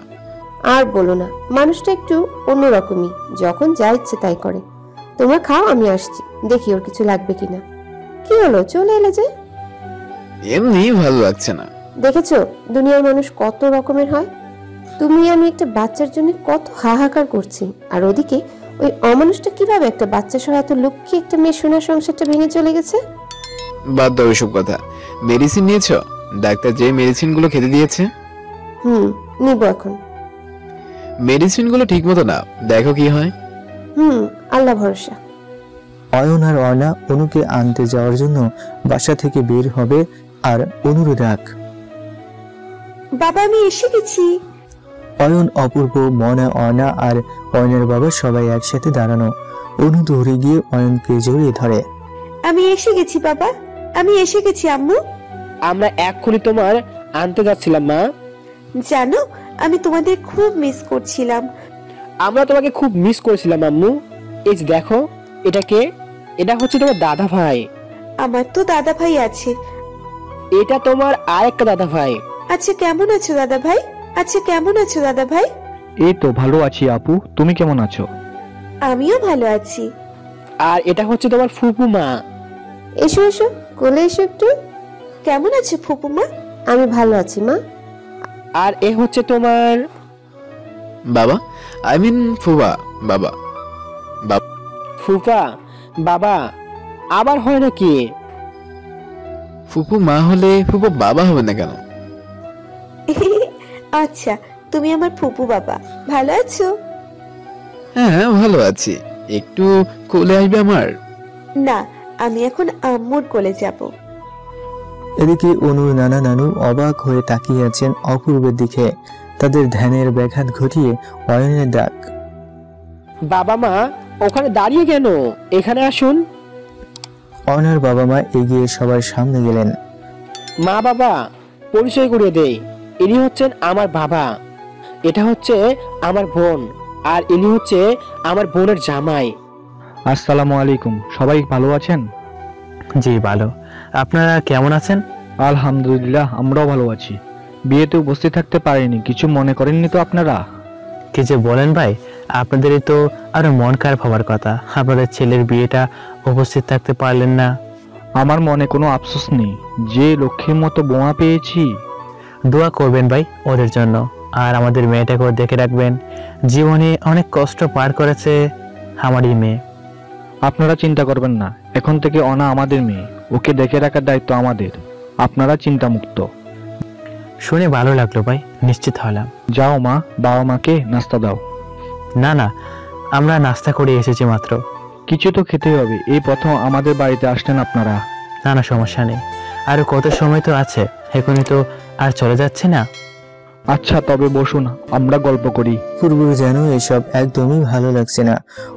আর বলো না, মানুষটা একটু অন্যরকমই, যখন যা ইচ্ছে তাই করে। তোমরা খাও, আমি আসছি, দেখি ওর কিছু লাগবে কিনা। কি হলো, চলে এলে যে? এমনি ভালো লাগছে না। দেখেছো দুনিয়ার মানুষ কত রকমের হয়। তুমি আমি একটা বাচ্চার জন্য কত হাহাকার করছি, আর ওদিকে ওই অমানুষটা কিভাবে একটা বাচ্চা সহ এত লক্ষ্মী একটা মেয়ে সোনার সংসারটা ভেঙে চলে গেছে? বাদ দাও এসব কথা। মেডিসিন নিয়েছ? ডাক্তার যে মেডিসিনগুলো খেতে দিয়েছে? নিব এখন। মেডিসিনগুলো ঠিক মতো নাও, দেখো কি হয়। আল্লাহ ভরসা। অয়ন আর অর্ণা অনুকে আনতে যাওয়ার জন্য বাসা থেকে বের হবে আর অনুর ডাক। বাবা আমি এসে গেছি। অয়ন, অপূর্ব, মনা, অর্ণা আর অয়নের বাবা সবাই একসাথে দাঁড়ানো। অনু দৌড়ে গিয়ে অয়নকে জড়িয়ে ধরে। আমি এসে গেছি বাবা, আমি এসে গেছি আম্মু। আমরা এক্ষুনি তোমার আনতে যাচ্ছিলাম মা। জানো আমি তোমাদের খুব মিস করছিলাম। আমরা তোমাকে খুব মিস করেছিলাম আম্মু। এই যে দেখো, এটা কে? এটা হচ্ছে তোমার দাদা ভাই। আমার তো দাদা ভাই আছে। এটা তোমার আরেকটা দাদা ভাই। আচ্ছা কেমন আছো দাদা ভাই? আচ্ছা কেমন আছো দাদা ভাই? এই তো ভালো আছি আপু, তুমি কেমন আছো? আমিও ভালো আছি। আর এটা হচ্ছে তোমার ফুপু মা। এসো এসো, কোলে এসো একটু। কেমন আছো ফুপু মা? আমি ভালো আছি মা। আর এ হচ্ছে তোমার বাবা, আই মিন ফুবা। বাবা ফুপা বাবা আবার হয় নাকি? ফুপু মা হলে ফুপু বাবা হবে না কেন? আচ্ছা তুমি আমার ফুপু বাবা, ভালো আছো? হ্যাঁ ভালো আছি। একটু কোলে আসবে আমার? না, আমি এখন আম্মুর কোলে যাব। এদিকে অনুর নানা নানু অবাক হয়ে তাকিয়ে আছেন অপূর্বের দিকে। তাদের ধ্যানের ব্যাঘাত ঘটিয়ে অয়নের ডাক। বাবা মা ওখানে দাঁড়িয়ে কেন? এখানে আসুন। অয়নের বাবা মা এগিয়ে সবার সামনে গেলেন। মা বাবা পরিচয় করিয়ে দেই, ইনি হচ্ছেন আমার বাবা, এটা হচ্ছে আমার বোন, আর ইনি হচ্ছে আমার বোনের জামাই। আসসালামু আলাইকুম, সবাই ভালো আছেন? জি ভালো, আপনারা কেমন আছেন? আলহামদুলিল্লাহ, আমরাও ভালো আছি। বিয়েতে উপস্থিত থাকতে পারিনি, কিছু মনে করেননি তো আপনারা? কি যে বলেন ভাই, আপনাদেরই তো আরো মন খারাপ হওয়ার কথা। আপনাদের ছেলের বিয়েটা উপস্থিত থাকতে পারলেন না। আমার মনে কোনো আফসোস নেই, যে লক্ষ্মীর মতো বোমা পেয়েছি। দোয়া করবেন ভাই ওদের জন্য, আর আমাদের মেয়েটাকেও দেখে রাখবেন। জীবনে অনেক কষ্ট পার করেছে আমারই মেয়ে। আপনারা চিন্তা করবেন না, এখন থেকে অনা আমাদের মেয়ে, ওকে দেখে রাখার দায়িত্ব আমাদের। আপনারা চিন্তামুক্ত। শুনে ভালো লাগলো ভাই, নিশ্চিত হলাম। যাও মা, বাবা মাকে নাস্তা দাও। না না, আমরা নাস্তা করে এসেছি মাত্র। কিছু তো খেতে হবে, এই প্রথম আমাদের বাড়িতে আসলেন আপনারা। না না সমস্যা নেই, আরো কত সময় তো আছে, এখনই তো আর চলে যাচ্ছে না। আচ্ছা তবে বসুন, আমরা গল্প করি। অপূর্বর যেন এসব একদমই ভালো লাগছে না।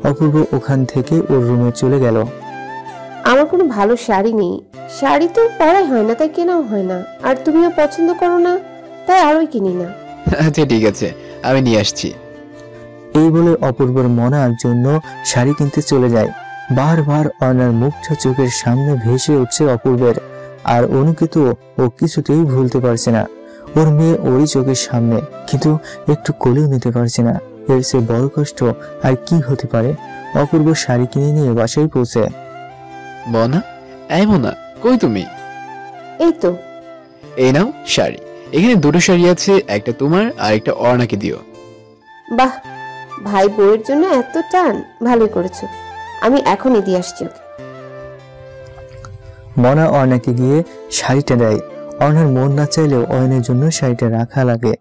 অপূর্ব ওখান থেকে ওর রুমে চলে গেল। আমার কোনো ভালো শাড়ি নেই, শাড়ি তো পরাই হয় না, তাই কেনাও হয় না। আর তুমিও পছন্দ করো না, তাই আরোই কিনি না। আচ্ছা ঠিক আছে, আমি নিয়ে আসছি। এই বলে অপূর্বর মনার জন্য শাড়ি কিনতে চলে যায়। বারবার অর্ণার মুখটা চোখের সামনে ভেসে উঠছে অপূর্বের, আর অনুকে তো ও কিছুতেই ভুলতে পারছে না। ওর মেয়ে ওরই চোখের সামনে, কিন্তু একটু কোলেও নিতে পারছে না। এর চেয়ে বড় কষ্ট আর কি হতে পারে। অপূর্ব শাড়ি কিনে নিয়ে বাসায় পৌঁছে। মনা, এই মনা, কই তুমি? এই তো। এই নাও শাড়ি, এখানে দুটো শাড়ি আছে, একটা তোমার আর একটা অর্ণাকে দিও। বাহ, ভাই বউয়ের জন্য এত টান, ভালোই করেছো। আমি এখনই দিয়ে আসছি ওকে। মনা অর্ণাকে গিয়ে শাড়িটা দেয়। অর্ণার মন না চাইলেও অয়নের জন্য শাড়িটা রাখা লাগে।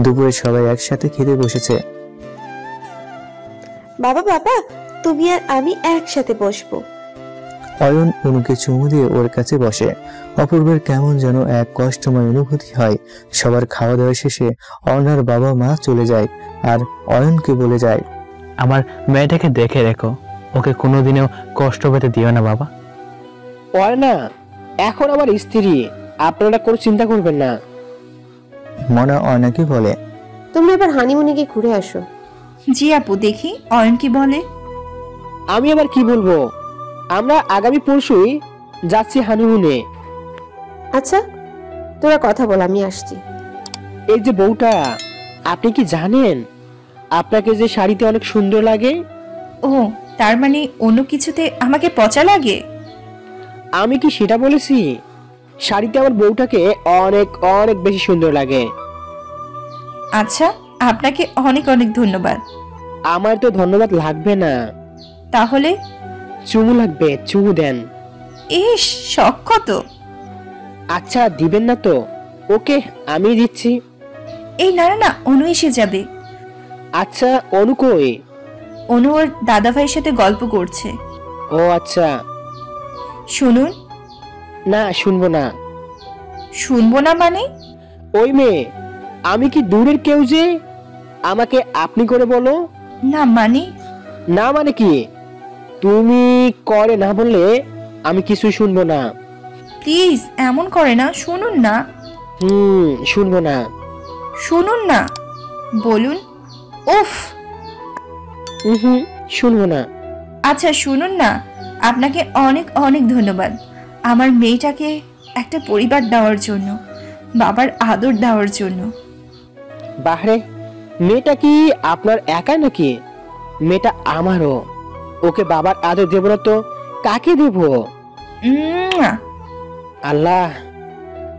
দুপুরে সবাই একসাথে খেতে বসেছে। বাবা বাবা তুমি আর আমি একসাথে বসবো। অয়ন অনুকে চুমু দিয়ে ওর কাছে বসে। অপূর্বের কেমন যেন এক কষ্টময় অনুভূতি হয়। সবার খাওয়া দাওয়া শেষে অর্ণার বাবা মা চলে যায়, আর অয়নকে বলে যায়, আমার মেয়েটাকে দেখে রেখো, ওকে কোনোদিনও কষ্ট পেতে দিও না বাবা। অর্ণা এখন আমার স্ত্রী, আপনারা কোনো চিন্তা করবেন না। মনা অয়নাকে বলে, তোমরা এবার হানিমুনে গিয়ে ঘুরে আসো। জি আপু, দেখি অয়ন কি বলে। আমি আবার কি বলবো, আমরা আগামী পরশুই যাচ্ছি হানিমুনে। আচ্ছা তোরা কথা বল, আমি আসছি। এই যে বউটা, আপনি কি জানেন আপনাকে যে শাড়িতে অনেক সুন্দর লাগে? ও তার মানে অন্য কিছুতে আমাকে পচা লাগে? আমি কি সেটা বলেছি? শাড়িতে আমার বউটাকে অনেক অনেক বেশি সুন্দর লাগে। আচ্ছা, আপনাকে অনেক অনেক ধন্যবাদ। আমার তো ধন্যবাদ লাগবে না। তাহলে? চুমু লাগবে, চুমু দেন। ইস, শখ কত। আচ্ছা দিবেন না তো? ওকে, আমি দিচ্ছি। এই না না না, অনু এসে যাবে। আচ্ছা, অনু কই? অনু ওর দাদা ভাইয়ের সাথে গল্প করছে। ও আচ্ছা। শুনুন। না, শুনবো না। শুনবো না মানে? ওই মেয়ে, আমি কি দূরের কেউ যে আমাকে আপনি করে বলো? না মানে? না মানে কি? তুমি করে না বললে আমি কিছু শুনবো না। প্লিজ এমন করে না, শুনুন না। শুনবো না। শুনুন না, বলুন। উফ। শুনবো না। আচ্ছা শুনুন না, আপনাকে অনেক অনেক ধন্যবাদ আমার মেয়েটাকে একটা পরিবার দেওয়ার জন্য, বাবার আদর দেওয়ার জন্য। বাহরে, মেয়েটা কি আপনার একা নাকি? মেয়েটা আমারও। ওকে বাবার আদর দেব না তো কাকে দেব? আল্লাহ,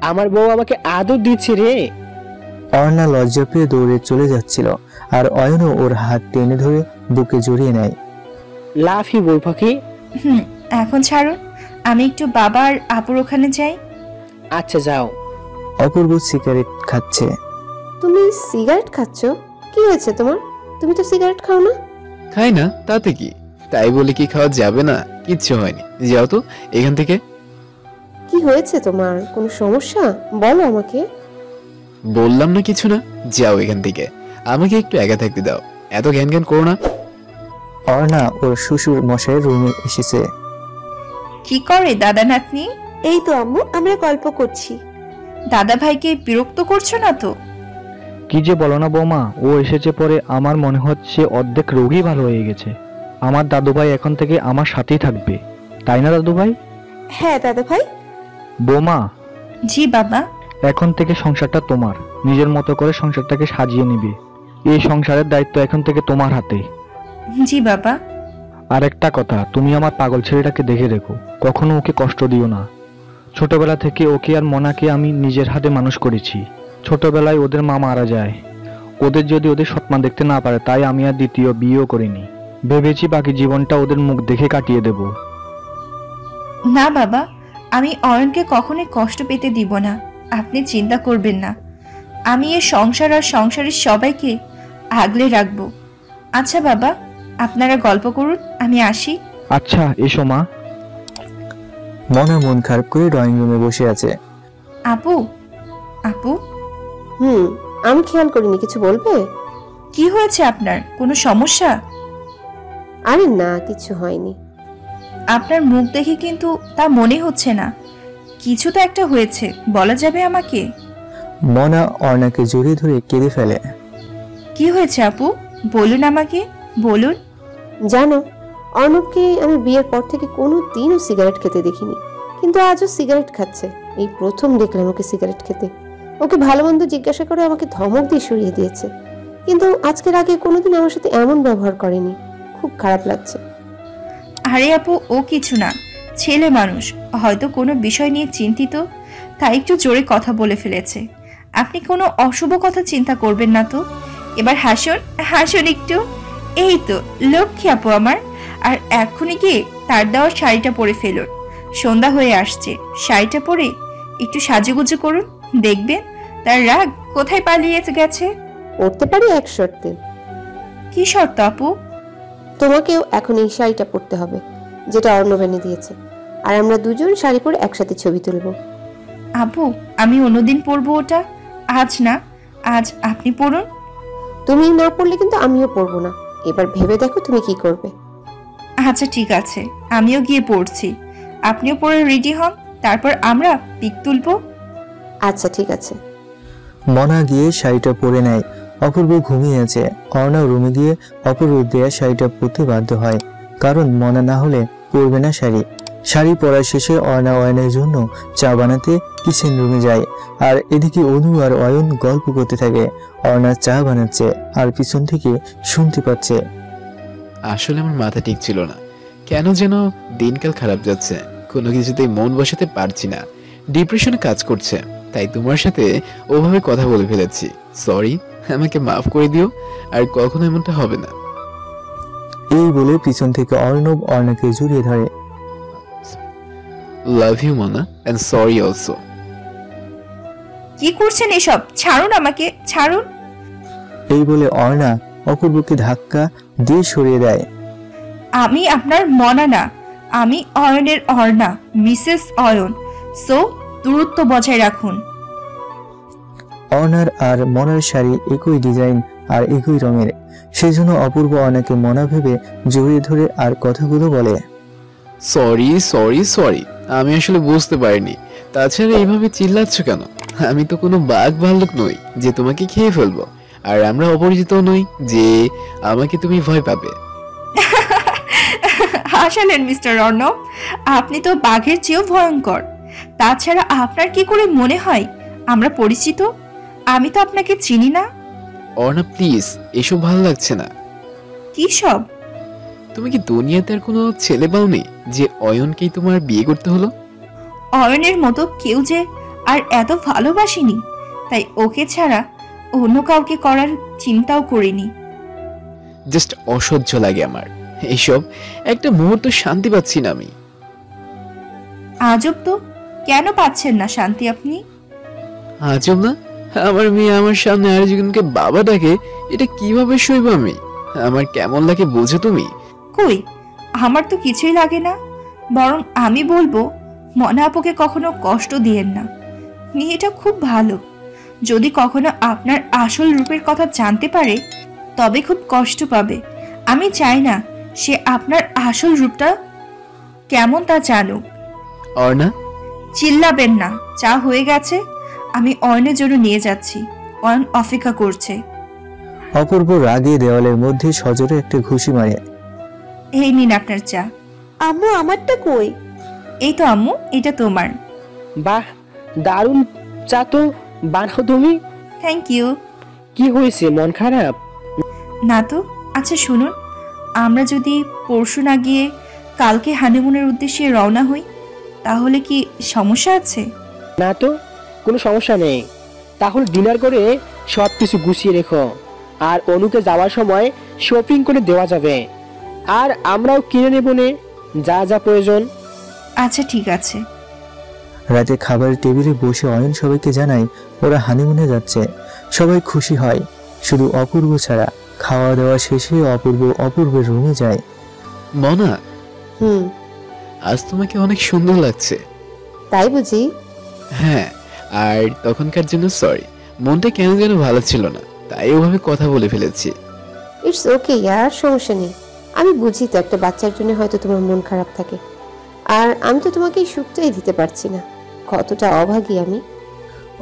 আমার বউ আমাকে আদর দিচ্ছে রে। অর্ণা লজ্জা পেয়ে দৌড়ে চলে যাচ্ছিল, আর অয়নও ওর হাত টেনে ধরে বুকে জড়িয়ে নেয়। লাফি বউ পাখি। এখন ছাড়ুন, আমি একটু বাবা আর আপুর ওখানে যাই। আচ্ছা যাও। অপূর্ব সিগারেট খাচ্ছে। তুমি সিগারেট খাচ্ছ? কি হয়েছে তোমার? তুমি তো সিগারেট খাও না। খাই না, তাতে কি? তাই বলে কি খাওয়া যাবে না? কিচ্ছু হয়নি, যাও তো এখান থেকে। কি হয়েছে তোমার? কোনো সমস্যা? বলো আমাকে। বললাম না কিছু না, যাও এখান থেকে। আমাকে একটু একা থাকতে দাও, এত জ্ঞান জ্ঞান করো না। অর্ণা ওর শ্বশুর মশাইয়ের রুমে এসেছে। কি করে দাদা নাতনি? এই তো আম্মু, আমরা গল্প করছি। দাদা ভাইকে বিরক্ত করছো না তো? কি যে বলো না বৌমা, ও এসেছে পরে আমার মনে হচ্ছে অর্ধেক রোগই ভালো হয়ে গেছে। আমার দাদু ভাই এখন থেকে আমার সাথেই থাকবে, তাই না দাদু ভাই? হ্যাঁ দাদা ভাই। বৌমা। জি বাবা। এখন থেকে সংসারটা তোমার, নিজের মতো করে সংসারটাকে সাজিয়ে নিবে। এই সংসারের দায়িত্ব এখন থেকে তোমার হাতে। জি বাবা। আর একটা কথা, তুমি আমার পাগল ছেলেটাকে দেখে রেখো, কখনো ওকে কষ্ট দিও না। ছোটবেলা থেকে ওকে আর মনাকে আমি নিজের হাতে মানুষ করেছি। ছোটবেলায় ওদের মা মারা যায়, ওদের যদি ওদের সৎমা দেখতে না পারে, তাই আমি আর দ্বিতীয় বিয়েও করিনি। ভেবেছি বাকি জীবনটা ওদের মুখ দেখে কাটিয়ে দেব। না বাবা, আমি অয়নকে কখনোই কষ্ট পেতে দিব না, আপনি চিন্তা করবেন না। আমি এই সংসার আর সংসারের সবাইকে আগলে রাখবো। আচ্ছা বাবা, আপনারা গল্প করুন, আমি আসি। আচ্ছা এসো মা। মনা মন খারাপ করে ড্রয়িং রুমে বসে আছে। আপু। আপু। আমি খেয়াল করিনি, কিছু বলবে? কি হয়েছে আপনার? কোনো সমস্যা? আরে না, কিছু হয়নি। আপনার মুখ দেখে কিন্তু তা মনে হচ্ছে না। কিছু তো একটা হয়েছে, বলা যাবে আমাকে? মনা অর্ণাকে জড়িয়ে ধরে কেঁদে ফেলে। কি হয়েছে আপু, বলুন আমাকে, বলুন। জানো, অর্ণবকে আমি বিয়ের পর থেকে কোনো দিনও সিগারেট খেতে দেখিনি, কিন্তু আজও সিগারেট খাচ্ছে। এই প্রথম দেখলাম ওকে সিগারেট খেতে। ওকে ভালো মন্দ জিজ্ঞাসা করে আমাকে ধমক দিয়ে সরিয়ে দিয়েছে, কিন্তু আজকের আগে কোনোদিন আমার সাথে এমন ব্যবহার করেনি। খুব খারাপ লাগছে। আরে আপু, ও কিছু না, ছেলে মানুষ, হয়তো কোনো বিষয় নিয়ে চিন্তিত, তাই একটু জোরে কথা বলে ফেলেছে। আপনি কোনো অশুভ কথা চিন্তা করবেন না তো। এবার হাসুন, হাসুন একটু। এই তো লক্ষ্মী আপু আমার। আর এক্ষুনি গিয়ে তার দেওয়ার শাড়িটা পরে ফেলুন, সন্ধ্যা হয়ে আসছে। শাড়িটা পরে একটু সাজুগুজু করুন, দেখবেন তার রাগ কোথায় পালিয়ে গেছে। পড়তে পারি এক শর্তে। কি শর্ত আপু? তোমাকেও এখন এই শাড়িটা পরতে হবে, যেটা অর্ণব এনে দিয়েছে, আর আমরা দুজন শাড়ি পরে একসাথে ছবি তুলবো। আপু, আমি অন্যদিন পরবো ওটা, আজ না। আজ আপনি পরুন। তুমি না পরলে কিন্তু আমিও পরবো না। এবার ভেবে দেখো তুমি কি করবে। আচ্ছা ঠিক আছে, আমিও গিয়ে পড়ছি, আপনিও পরে রেডি হন, তারপর আমরা পিক তুলবো। আচ্ছা ঠিক আছে। মনা গিয়ে শাড়িটা পরে নেয়। অপূর্ব ঘুমিয়ে আছে। অর্ণা রুমে গিয়ে অপূর্ব দেয়া শাড়িটা পরতে বাধ্য হয়, কারণ মনা না হলে পরবে না শাড়ি। শাড়ি পরা শেষে অর্ণা অয়নের জন্য চা বানাতে কিচেন রুমে যায়, আর এদিকে অনু আর অয়ন গল্প করতে থাকে। অর্ণা চা বানাচ্ছে আর পিছন থেকে শুনতে পাচ্ছে। আসলে আমার মাথা ঠিক ছিল না, কেন যেন দিনকাল খারাপ যাচ্ছে, কোনো কিছুতেই মন বসাতে পারছি না, ডিপ্রেশনে কাজ করছে, তাই তোমার সাথে ওভাবে কথা বলে ফেলেছি। সরি, আমাকে মাফ করে দিও, আর কখনো এমনটা হবে না। এই বলে পিছন থেকে অর্ণব অর্ণাকে জড়িয়ে ধরে। Love you Mona and sorry also. কি করছেন এসব? ছাড়ুন আমাকে, ছাড়ুন। এই বলে অর্ণা অপূর্বকে ধাক্কা দিয়ে সরিয়ে দেয়। আমি আপনার মনা না, আমি অয়নের অর্ণা, মিসেস অয়ন। সো দূরত্ব বজায় রাখুন। অর্ণার আর মনার শাড়ি একই ডিজাইন আর একই রঙের, সেই জন্য অপূর্ব অর্ণাকে মনা ভেবে জড়িয়ে ধরে আর কথাগুলো বলে। সরি সরি সরি, আমি আসলে বুঝতে পারিনি। তাছাড়া এইভাবে চিল্লাচ্ছ কেন? আমি তো কোনো বাঘ ভাল্লুক নই যে তোমাকে খেয়ে ফেলবো, আর আমরা অপরিচিত নই যে আমাকে তুমি ভয় পাবে। হাসালেন মিস্টার অর্ণব, আপনি তো বাঘের চেয়েও ভয়ঙ্কর। তাছাড়া আপনার কি করে মনে হয় আমরা পরিচিত? আমি তো আপনাকে চিনি না। অর্ণা প্লিজ, এসব ভালো লাগছে না। কি সব? তুমি কি দুনিয়াতে আর কোনো ছেলে পাওনি যে অয়নকেই তোমার বিয়ে করতে হলো? অয়নের মতো কেউ যে আর এত ভালোবাসিনি, তাই ওকে ছাড়া অন্য কাউকে করার চিন্তাও করিনি। জাস্ট অসহ্য লাগে আমার এইসব, একটা মুহূর্ত শান্তি পাচ্ছি না আমি। আজব তো, কেন পাচ্ছেন না শান্তি আপনি? আজব না? আমার মেয়ে আমার সামনে আরেকজনকে বাবা ডাকে, এটা কিভাবে সইব আমি? আমার কেমন লাগে বোঝো তুমি? কই, আমার তো কিছুই লাগে না। বরং আমি বলবো মনা আপুকে কখনো কষ্ট দিয়েন না। মেয়েটা খুব ভালো। যদি কখনো আপনার আসল রূপের কথা জানতে পারে তবে খুব কষ্ট পাবে। আমি চাই না সে আপনার আসল রূপটা কেমন তা জানুক। অর্ণা, চিল্লাবেন না, চা হয়ে গেছে, আমি অয়নের জন্য নিয়ে যাচ্ছি। অয়ন অপেক্ষা করছে। অপূর্ব রাগে দেওয়ালের মধ্যে সজোরে একটা ঘুষি মারে। এই নিন আপনার চা। আম্মু আমারটা কই? এই তো আম্মু, এটা তোমার। বাহ, দারুণ চা তো বানাও তুমি। Thank you. কি হয়েছে, মন খারাপ? না তো। আচ্ছা শুনুন, আমরা যদি পরশু না গিয়ে কালকে হানিমুনের উদ্দেশ্যে রওনা হই তাহলে কি সমস্যা আছে? না তো, কোনো সমস্যা নেই। তাহলে ডিনার করে সব কিছু গুছিয়ে রেখো, আর অনুকে যাওয়ার সময় শপিং করে দেওয়া যাবে, আর আমরাও কিনে নেব নে যা যা প্রয়োজন। আচ্ছা ঠিক আছে। রাতে খাবার টেবিলে বসে অয়ন সবাইকে জানায় ওরা হানিমুনে যাচ্ছে। সবাই খুশি হয়, শুধু অপূর্ব ছাড়া। খাওয়া দাওয়া শেষে অপূর্বের রুমে যায়। মনা, হুম, আজ তোমাকে অনেক সুন্দর লাগছে। তাই বুঝি? হ্যাঁ, আর তখনকার জন্য সরি, মনটা কেন যেন ভালো ছিল না, তাই ওভাবে কথা বলে ফেলেছি। ইটস ওকে ইয়ার, সমস্যা নেই। আমি বুঝি তো একটা বাচ্চার জন্য হয়তো তোমার মন খারাপ থাকে, আর আমি তো তোমাকে এই সুখটাই দিতে পারছি না। কতটা অভাগী আমি।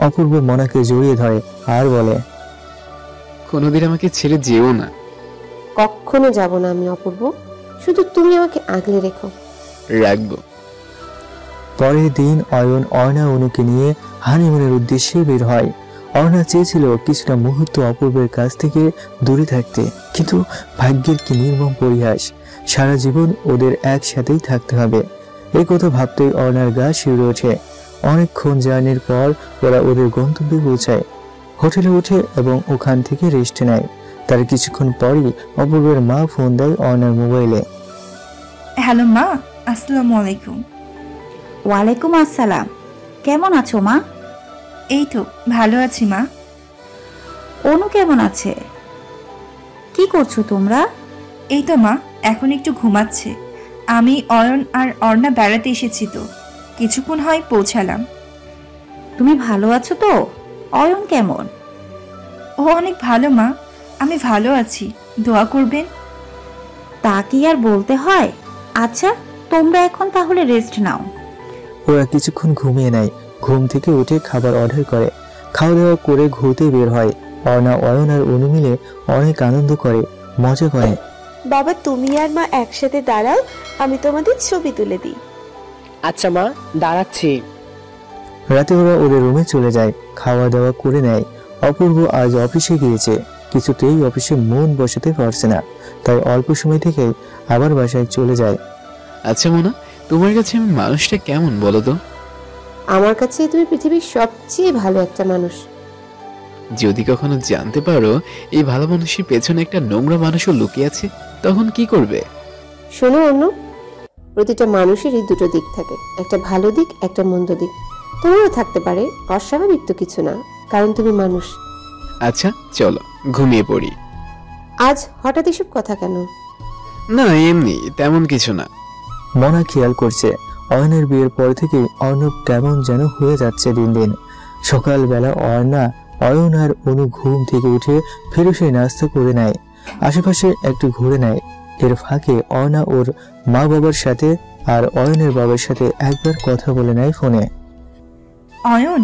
অপূর্ব মনাকে জড়িয়ে ধরে আর বলে, কোনোদিন আমাকে ছেড়ে যেও না। কখনো যাব না আমি অপূর্ব, শুধু তুমি আমাকে আগলে রেখো। রাখবো। পরের দিন অয়ন অর্ণা অনুকে নিয়ে হানিমুনের উদ্দেশ্যে বের হয়। অর্ণা চেয়েছিল কিছুটা মুহূর্ত অপূর্বের কাছ থেকে দূরে থাকতে, কিন্তু ভাগ্যের কি নির্মম পরিহাস, সারা জীবন ওদের একসাথেই থাকতে হবে। এই কথা ভাবতেই অর্ণার গা শিউরে ওঠে। অনেকক্ষণ জার্নির পর ওরা ওদের গন্তব্যে পৌঁছায়। হোটেলে ওঠে এবং ওখান থেকে রেস্ট নেয়। তার কিছুক্ষণ পরই অপূর্বের মা ফোন দেয় অর্ণার মোবাইলে। হ্যালো মা, আসসালামু আলাইকুম। ওয়ালাইকুম আসসালাম। কেমন আছো মা? এই তো ভালো আছি মা। অনু কেমন আছে? কি করছো তোমরা? এই তো মা, এখন একটু ঘুমাচ্ছে। আমি অয়ন আর অর্ণা বেড়াতে এসেছি, তো কিছুক্ষণ হয় পৌঁছালাম। তুমি ভালো আছো তো? অয়ন কেমন? ও অনেক ভালো মা, আমি ভালো আছি, দোয়া করবেন। তা কি আর বলতে হয়। আচ্ছা, তোমরা এখন তাহলে রেস্ট নাও। ওরা কিছুক্ষণ ঘুমিয়ে নেয়। ঘুম থেকে উঠে খাবার অর্ডার করে, খাওয়া দাওয়া করে ঘুরতে বের হয়। অর্ণা, অয়ন আর অনু মিলে অনেক আনন্দ করে, মজা করে। বাবা তুমি আর মা একসাথে দাঁড়াও, আমি তোমাদের ছবি তুলে দিই। আচ্ছা মা, দাঁড়াচ্ছি। রাতে ওরা ওদের রুমে চলে যায়, খাওয়া দাওয়া করে নেয়। অপূর্ব আজ অফিসে গিয়েছে, কিছুতেই অফিসে মন বসাতে পারছে না, তাই অল্প সময় থেকেই আবার বাসায় চলে যায়। আচ্ছা মোনা, তোমার কাছে আমি মানুষটা কেমন বলো তো? আমার কাছে তুমি পৃথিবীর সবচেয়ে ভালো একটা মানুষ। যদি কখনো জানতে পারো এই ভালো মানুষের পেছনে একটা নোংরা মানুষও লুকিয়ে আছে, তখন কি করবে? শোনো অন্য, প্রতিটা মানুষেরই দুটো দিক থাকে, একটা ভালো দিক, একটা মন্দ দিক। তোমারও থাকতে পারে, অস্বাভাবিক তো কিছু না, কারণ তুমি মানুষ। আচ্ছা চলো ঘুমিয়ে পড়ি। আজ হঠাৎ এসব কথা কেন? না এমনি, তেমন কিছু না। মনা খেয়াল করছে অয়নের বিয়ের পর থেকে অর্ণব কেমন যেন হয়ে যাচ্ছে দিন দিন। সকালবেলা অয়ন আর অনু ঘুম থেকে উঠে ফেরুসে নাস্তা করে নেয়, আশেপাশে একটু ঘুরে নেয়। এর ফাঁকে অয়না ওর মা বাবার সাথে আর অয়নের বাবার সাথে একবার কথা বলে নেয় ফোনে। অয়ন,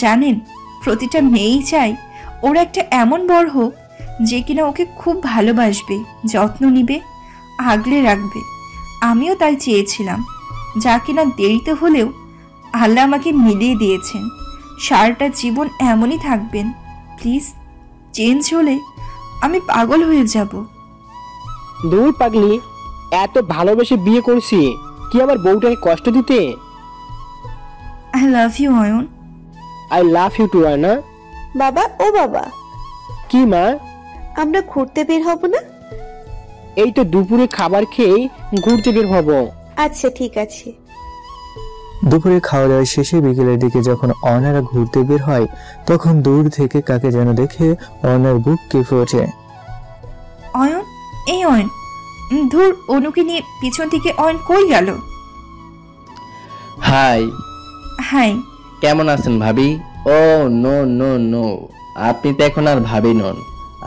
জানেন প্রতিটা মেয়েই চায় ওর একটা এমন বর হোক যে কিনা ওকে খুব ভালোবাসবে, যত্ন নিবে, আগলে রাখবে। আমিও তাই চেয়েছিলাম, যা কিনা দেরিতে হলেও আল্লাহ আমাকে মিলিয়ে দিয়েছেন। সারাটা জীবন এমনই থাকবেন। প্লিজ চেঞ্জ হলে আমি পাগল হয়ে যাব। দূর পাগলি, এত ভালোবেসে বিয়ে করছি, কি আবার বউটাকে কষ্ট দিতে? I love you Ayan. I love you too Aayna. বাবা, ও বাবা। কি মা? আমরা ঘুরতে বের হব না? এই তো দুপুরে খাবার খেয়ে ঘুরতে বের হব। আচ্ছা ঠিক আছে। দুপুরে খাওয়া দাওয়া শেষে বিকেলের দিকে যখন অয়নারা ঘুরতে বের হয়, তখন দূর থেকে কাকে যেন দেখে অয়নার বুক কেঁপে ওঠে। অয়ন, এই অয়ন, ধুর, অনুকে নিয়ে পিছন থেকে অয়ন কই গেল? হাই। হাই। কেমন আছেন ভাবি? ও নো নো নো, আপনি তো এখন আর ভাবি নন,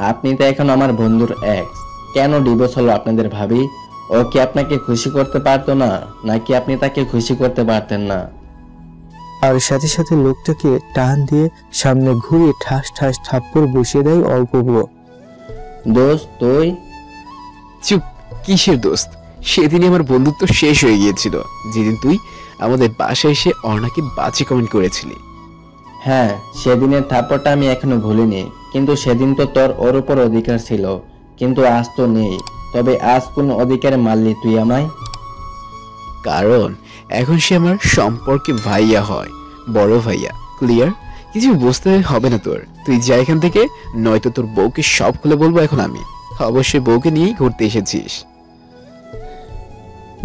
আপনি তো এখন আমার বন্ধুর এক্স। কেন ডিভোর্স হলো আপনাদের ভাবি? ও কি আপনাকে খুশি করতে পারতো না, নাকি আপনি তাকে খুশি করতে পারতেন না? আর সাথে সাথে লোকটাকে টান দিয়ে সামনে ঘুরিয়ে ঠাস ঠাস থাপ্পড় বসিয়ে দেয় অল্পব। দোস্ত তুই? চুপ, কিসের দোস্ত? সেদিনই আমার বন্ধুত্ব শেষ হয়ে গিয়েছিল, যেদিন তুই আমাদের বাসায় এসে অর্ণাকে বাজে কমেন্ট করেছিলি। হ্যাঁ, সেদিনের থাপ্পড়টা আমি এখনো ভুলিনি, কিন্তু সেদিন তো তোর ওর উপর অধিকার ছিল, কিন্তু আজ তো নেই। তবে আজ কোন অধিকারে মারলি তুই আমায়? কারণ এখন সে আমার সম্পর্কে ভাইয়া হয়, বড় ভাইয়া। ক্লিয়ার? কিছু বুঝতে হবে না তোর, তুই যা এখান থেকে, নয়তো তোর বউকে সব খুলে বলবো এখন আমি। অবশ্যই বউকে নিয়েই ঘুরতে এসেছিস।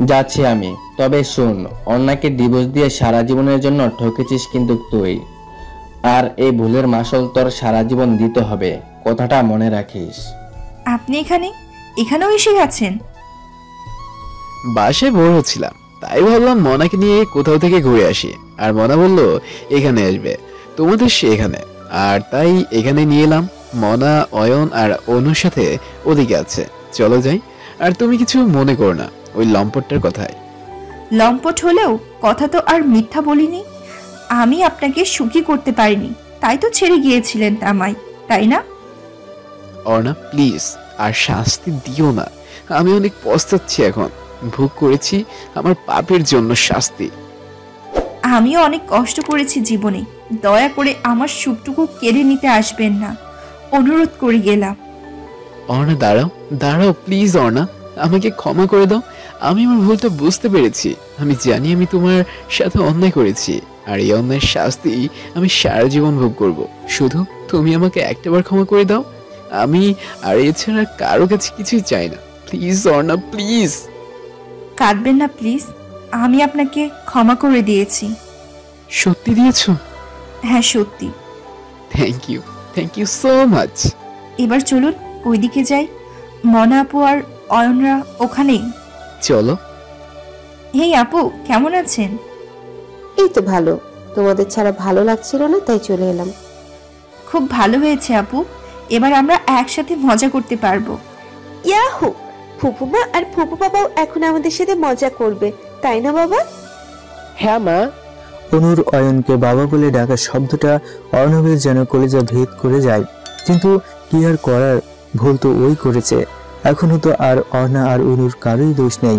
যাচ্ছি আমি, তবে শোন, অন্যকে ডিভোর্স দিয়ে সারা জীবনের জন্য ঠকেছিস কিন্তু তুই, আর এই ভুলের মাসুল তোর সারা জীবন দিতে হবে, কথাটা মনে রাখিস। আপনি এখানেও এসে গেছেন? বাসায় বোর হচ্ছিলাম, তাই ভাবলাম মনাকে নিয়ে কোথাও থেকে ঘুরে আসি। আর মনা বলল এখানে আসবে, তোমাদের সে এখানে, আর তাই এখানে নিয়ে এলাম। মনা, অয়ন আর অনুর সাথে ওদিকে আছে, চলো যাই। আর তুমি কিছু মনে করো না ওই লম্পটটার কথায়। লম্পট হলেও কথা তো আর মিথ্যা বলিনি। আমি আপনাকে সুখী করতে পারিনি, তাই তো ছেড়ে গিয়েছিলেন আমায়, তাই না? অর্ণা প্লিজ আর শাস্তি দিও না, আমি অনেক পস্তাচ্ছি এখন, ভোগ করেছি আমার পাপের জন্য শাস্তি। আমিও অনেক কষ্ট করেছি জীবনে, দয়া করে আমার সুখটুকু কেড়ে নিতে আসবেন না, অনুরোধ করে গেলাম। অর্ণা দাঁড়াও দাঁড়াও প্লিজ, অর্ণা আমাকে ক্ষমা করে দাও, আমি আমার ভুলটা বুঝতে পেরেছি। আমি জানি আমি তোমার সাথে অন্যায় করেছি, আর এই অন্যায়ের শাস্তি আমি সারা জীবন ভোগ করব। শুধু তুমি আমাকে একটাবার ক্ষমা করে দাও, আমি আর এছাড়া কারো কাছে কিছুই চাই না। Please Arna please. কাঁদবেন না প্লিজ, আমি আপনাকে ক্ষমা করে দিয়েছি। সত্যি দিয়েছো? হ্যাঁ সত্যি। Thank you so much. এবার চলুন ওইদিকে যাই, মনা আপু আর অয়নরা ওখানেই। চলো। হেই আপু, কেমন আছেন? এই তো ভালো, তোমাদের ছাড়া ভালো লাগছিল না তাই চলে এলাম। খুব ভালো হয়েছে আপু, এবার আমরা একসাথে মজা করতে পারবো। ইয়াহু, ফুপুমা আর ফুপু বাবাও এখন আমাদের সাথে মজা করবে, তাই না বাবা? হ্যাঁ মা। অনুর অয়নকে বাবা বলে ডাকার শব্দটা অর্ণবের যেন কলেজা ভেদ করে যায়, কিন্তু কি আর করার, ভুল তো ওই করেছে। এখনো তো আর অর্ণা আর অনুর কারোই দোষ নেই।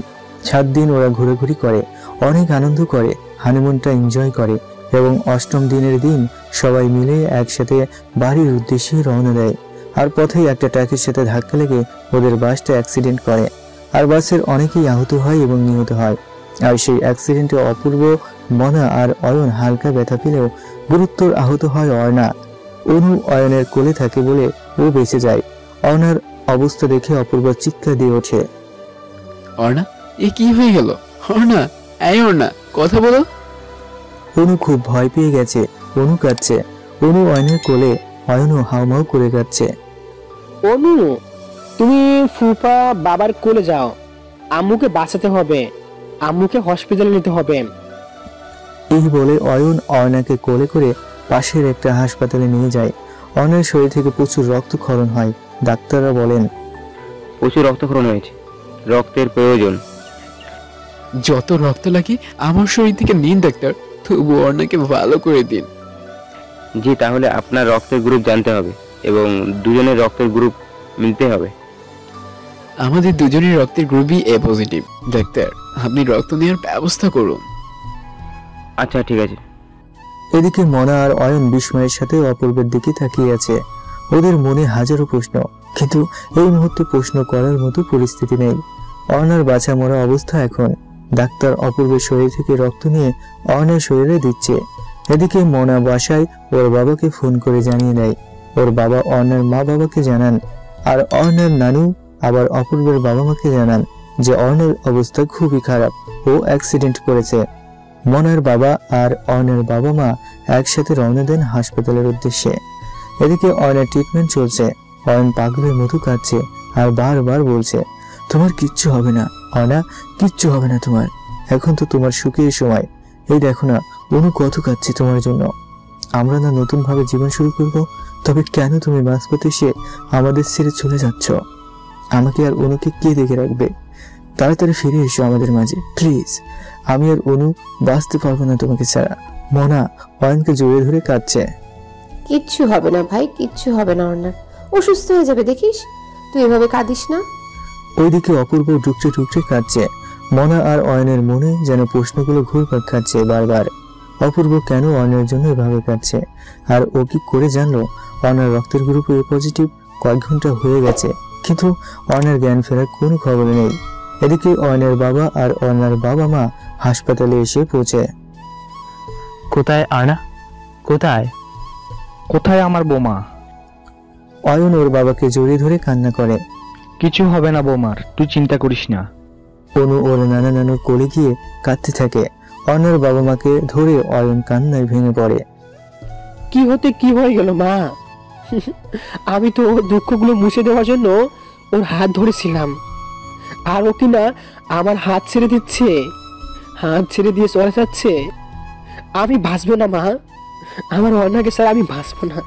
7 দিন ওরা ঘোরাঘুরি করে, অনেক আনন্দ করে, হানিমুনটা এনজয় করে, এবং 8ম দিনের দিন সবাই মিলে একসাথে বাড়ির উদ্দেশ্যে রওনা দেয়। আর পথেই একটা ট্রাকের সাথে ধাক্কা লেগে ওদের বাসটা অ্যাক্সিডেন্ট করে, আর বাসের অনেকেই আহত হয় এবং নিহত হয়। আর সেই অ্যাক্সিডেন্টে অপূর্ব, মনা আর অয়ন হালকা ব্যথা পেলেও গুরুতর আহত হয় অর্ণা। অনু অয়নের কোলে থাকে বলে ও বেঁচে যায়। অর্ণার অবস্থা দেখে অপূর্ব চিৎকার দিয়ে ওঠে। অর্ণা, এ কি হয়ে গেল? অর্ণা, এই অর্ণা, কথা বলো। অনু খুব ভয় পেয়ে গেছে। অনু কাঁদছে। অনু অয়নের কোলে, অয়নও হাউমাউ করে কাঁদছে। অনু, তুমি ফুপা বাবার কোলে যাও, আম্মুকে বাঁচাতে হবে, আম্মুকে হসপিটালে নিতে হবে। এই বলে অয়ন অর্ণাকে কোলে করে পাশের একটা হাসপাতালে নিয়ে যায়। অর্ণার শরীর থেকে প্রচুর রক্তক্ষরণ হয়। ডাক্তাররা বলেন, প্রচুর রক্তক্ষরণ হয়েছে, রক্তের প্রয়োজন। যত রক্ত লাগে আমার শরীর থেকে নিন ডাক্তার, তবু অর্ণাকে ভালো করে দিন। জি, তাহলে আপনার রক্তের গ্রুপ জানতে হবে এবং দুজনের রক্তের গ্রুপ মিলতে হবে। আমাদের দুজনের রক্তের গ্রুপই এ পজিটিভ। ডাক্তার, আপনি রক্ত নেওয়ার ব্যবস্থা করুন। আচ্ছা, ঠিক আছে। এদিকে মনা আর অয়ন বিস্ময়ের সাথে অপূর্বের দিকে তাকিয়ে আছে। ওদের মনে হাজারো প্রশ্ন, কিন্তু এই মুহূর্তে প্রশ্ন করার মতো পরিস্থিতি নেই। অর্ণার বাঁচা মরা অবস্থা এখন। ডাক্তার অপূর্বের শরীর থেকে রক্ত নিয়ে অর্ণার শরীরে দিচ্ছে। এদিকে মনা বাসায় ওর বাবাকে ফোন করে জানিয়ে দেয়। ওর বাবা অর্ণার মা বাবাকে জানান, আর অর্ণার নানু আবার অপূর্বের বাবা মাকে জানান যে অর্ণার অবস্থা খুবই খারাপ, ও অ্যাক্সিডেন্ট করেছে। মনার বাবা আর অর্ণার বাবা মা একসাথে রওনা দেন হাসপাতালের উদ্দেশ্যে। এদিকে অর্ণার ট্রিটমেন্ট চলছে। অয়ন পাগলের মতো কাঁদছে আর বারবার বলছে, তোমার কিচ্ছু হবে না অর্ণা, কিচ্ছু হবে না তোমার, এখন তো তোমার সুখের সময়। এই দেখো না, অনু কত কাঁদছে তোমার জন্য। আমরা না নতুন ভাবে জীবন শুরু করব, তবে কেন তুমি মাঝপথে এসে আমাদের ছেড়ে চলে যাচ্ছ? আমাকে আর অনুকে কে দেখে রাখবে? তাড়াতাড়ি ফিরে এসো আমাদের মাঝে প্লিজ। আমি আর অনু বাঁচতে পারবো না তোমাকে ছাড়া। মনা অয়নকে জড়িয়ে ধরে কাঁদছে। কিচ্ছু হবে না ভাই, কিচ্ছু হবে না অর্ণার, ও সুস্থ হয়ে যাবে, দেখিস। তুই এভাবে কাঁদিস না। ওইদিকে অপূর্ব ডুকরে ডুকরে কাঁদছে। মনা আর অয়নের মনে যেন প্রশ্নগুলো ঘুরপাক খাচ্ছে বারবার। অপূর্ব কেন অয়নের জন্য এভাবে কাঁদছে, আর ও কি করে জানলো অয়নের রক্তের গ্রুপ এ পজিটিভ? কয়েক ঘন্টা হয়ে গেছে, কিন্তু অয়নের জ্ঞান ফেরার কোনো খবর নেই। এদিকে অয়নের বাবা আর অয়নের বাবা মা হাসপাতালে এসে পৌঁছে। কোথায় আয়না? কোথায় কোথায় আমার বোমা? অয়ন ওর বাবাকে জড়িয়ে ধরে কান্না করে। কিছু হবে না বোমার, তুই চিন্তা করিস না। অনু ওর নানা নানুর কোলে গিয়ে কাঁদতে থাকে। অয়নের বাবা মাকে ধরে অয়ন কান্নায় ভেঙে পড়ে। কি হতে কি হয়ে গেল মা? আমি তো ওর দুঃখগুলো মুছে দেওয়ার জন্য ওর হাত ধরেছিলাম, আর ও কিনা আমার হাত ছেড়ে দিচ্ছে, হাত ছেড়ে দিয়ে চলে যাচ্ছে। আমি বাঁচবো না মা, আমার অর্ণাকে স্যার আমি বাঁচবো না।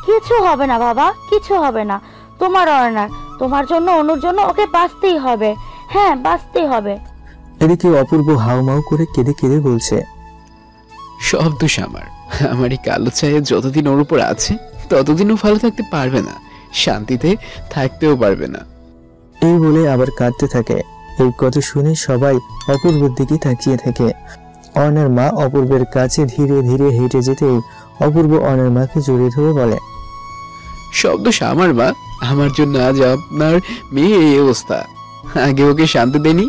কিছু হবে না বাবা, কিছু হবে না। তোমার অর্ণার, তোমার জন্য, অনুর জন্য ওকে বাঁচতেই হবে। হ্যাঁ, বাঁচতেই হবে। এদিকে অপূর্ব হাউমাউ করে কেঁদে কেঁদে বলছে, সব দোষ আমার। আমার এই কালো ছায়া যতদিন ওর উপর আছে ততদিনও ভালো থাকতে পারবে না, শান্তিতে থাকতেও পারবে না। এই বলে আবার কাঁদতে থাকে। এই কথা শুনে সবাই অপূর্বের দিকে তাকিয়ে থাকে। অর্ণার মা অপূর্বের কাছে ধীরে ধীরে হেঁটে যেতেই অপূর্ব অর্ণার মাকে জড়িয়ে ধরে বলে, সব দোষ আমার মা, আমার জন্য আজ আপনার মেয়ে এই অবস্থা। আগে ওকে শান্তি দেনি,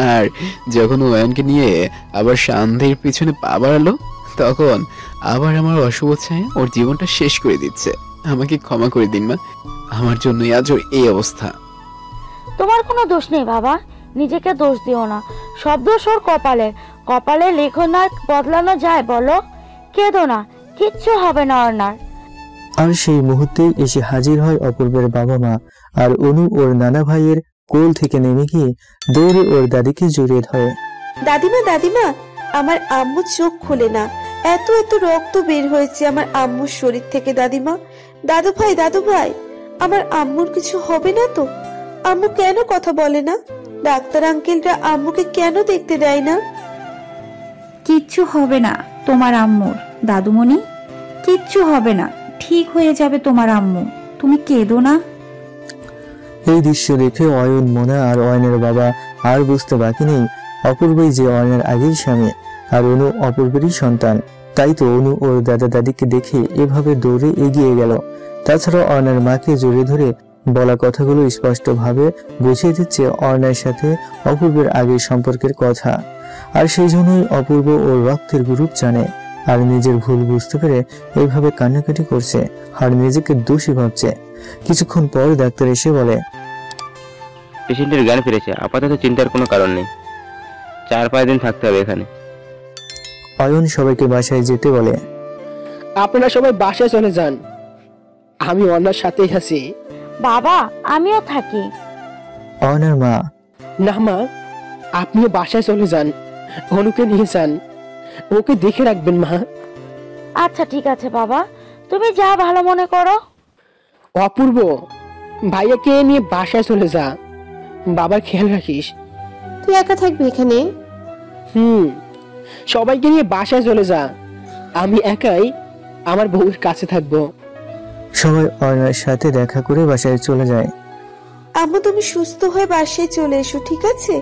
আর যখন অয়নকে নিয়ে আবার শান্তির পিছনে পা বাড়ালো, তখন আবার আমার অশুভ ছায়া ওর জীবনটা শেষ করে দিচ্ছে। আমাকে ক্ষমা করে দিন মা, আমার জন্যই আজ ওর এই অবস্থা। তোমার কোনো দোষ নেই বাবা, নিজেকে দোষ দিও না। সব দোষ ওর কপালে। কপালে লেখো না বদলানো যায় বলো? কেঁদো না, কিচ্ছু হবে না অর্ণার। আর সেই মুহূর্তেই এসে হাজির হয় অপূর্বের বাবা মা, আর অনু ওর নানা ভাইয়ের কোল থেকে নেমে গিয়ে দৌড়ে ওর দাদিকে জড়িয়ে ধরে। দাদিমা, দাদিমা, আমার আম্মু চোখ খুলে না, এত এত রক্ত বের হয়েছে আমার আম্মুর শরীর থেকে। দাদিমা, দাদু ভাই, দাদু ভাই, আমার আম্মুর কিছু হবে না তো? আম্মু কেন কথা বলে না? ডাক্তার আঙ্কেলরা আম্মুকে কেন দেখতে দেয় না? কিচ্ছু হবে না তোমার আম্মুর, দাদুমণি, কিচ্ছু হবে না, ঠিক হয়ে যাবে তোমার আম্মু, তুমি কেঁদো না। এই দৃশ্য দেখে অয়ন, মোনা আর অয়নের বাবা আর বুঝতে বাকি নেই অপূর্বই যে অয়নের আগের স্বামী, আর অনু অপূর্বেরই সন্তান। তাই তো অনু ওর দাদা দাদিকে দেখে এভাবে দৌড়ে এগিয়ে গেল। তাছাড়া অয়নের মাকে জড়িয়ে ধরে বলা কথাগুলো স্পষ্টভাবে বুঝিয়ে দিচ্ছে অর্ণার সাথে অপূর্বের আগের সম্পর্কের কথা। আর সেই জন্যই অপূর্ব ওর রক্তের গ্রুপ জানে, আর নিজের ভুল বুঝতে পেরে এইভাবে কান্নাকাটি করছে আর নিজেকে দোষী ভাবছে। কিছুক্ষণ পর ডাক্তার এসে বলে, পেশেন্টের জ্ঞান ফিরেছে, আপাতত চিন্তার কোনো কারণ নেই। 4-5 দিন থাকতে হবে এখানে। অয়ন সবাইকে বাসায় যেতে বলে। আপনারা সবাই বাসায় চলে যান, আমি অন্যার সাথেই আছি। বাবা আমিও থাকি। অয়নের মা, না মা, আপনিও বাসায় চলে যান, অনুকে নিয়ে যান, ওকে দেখে রাখবেন মা। আচ্ছা ঠিক আছে বাবা, তুমি যা ভালো মনে করো। অপূর্ব, ভাইয়াকে নিয়ে বাসায় চলে যা, বাবার খেয়াল রাখিস। তুই একা থাকবি এখানে? সবাইকে নিয়ে বাসায় চলে যা, আমি একাই আমার বউয়ের কাছে থাকবো। সবাই অয়নের সাথে দেখা করে বাসায় চলে যায়। আম্মু তুমি সুস্থ হয়ে বাসায় চলে এসো, ঠিক আছে?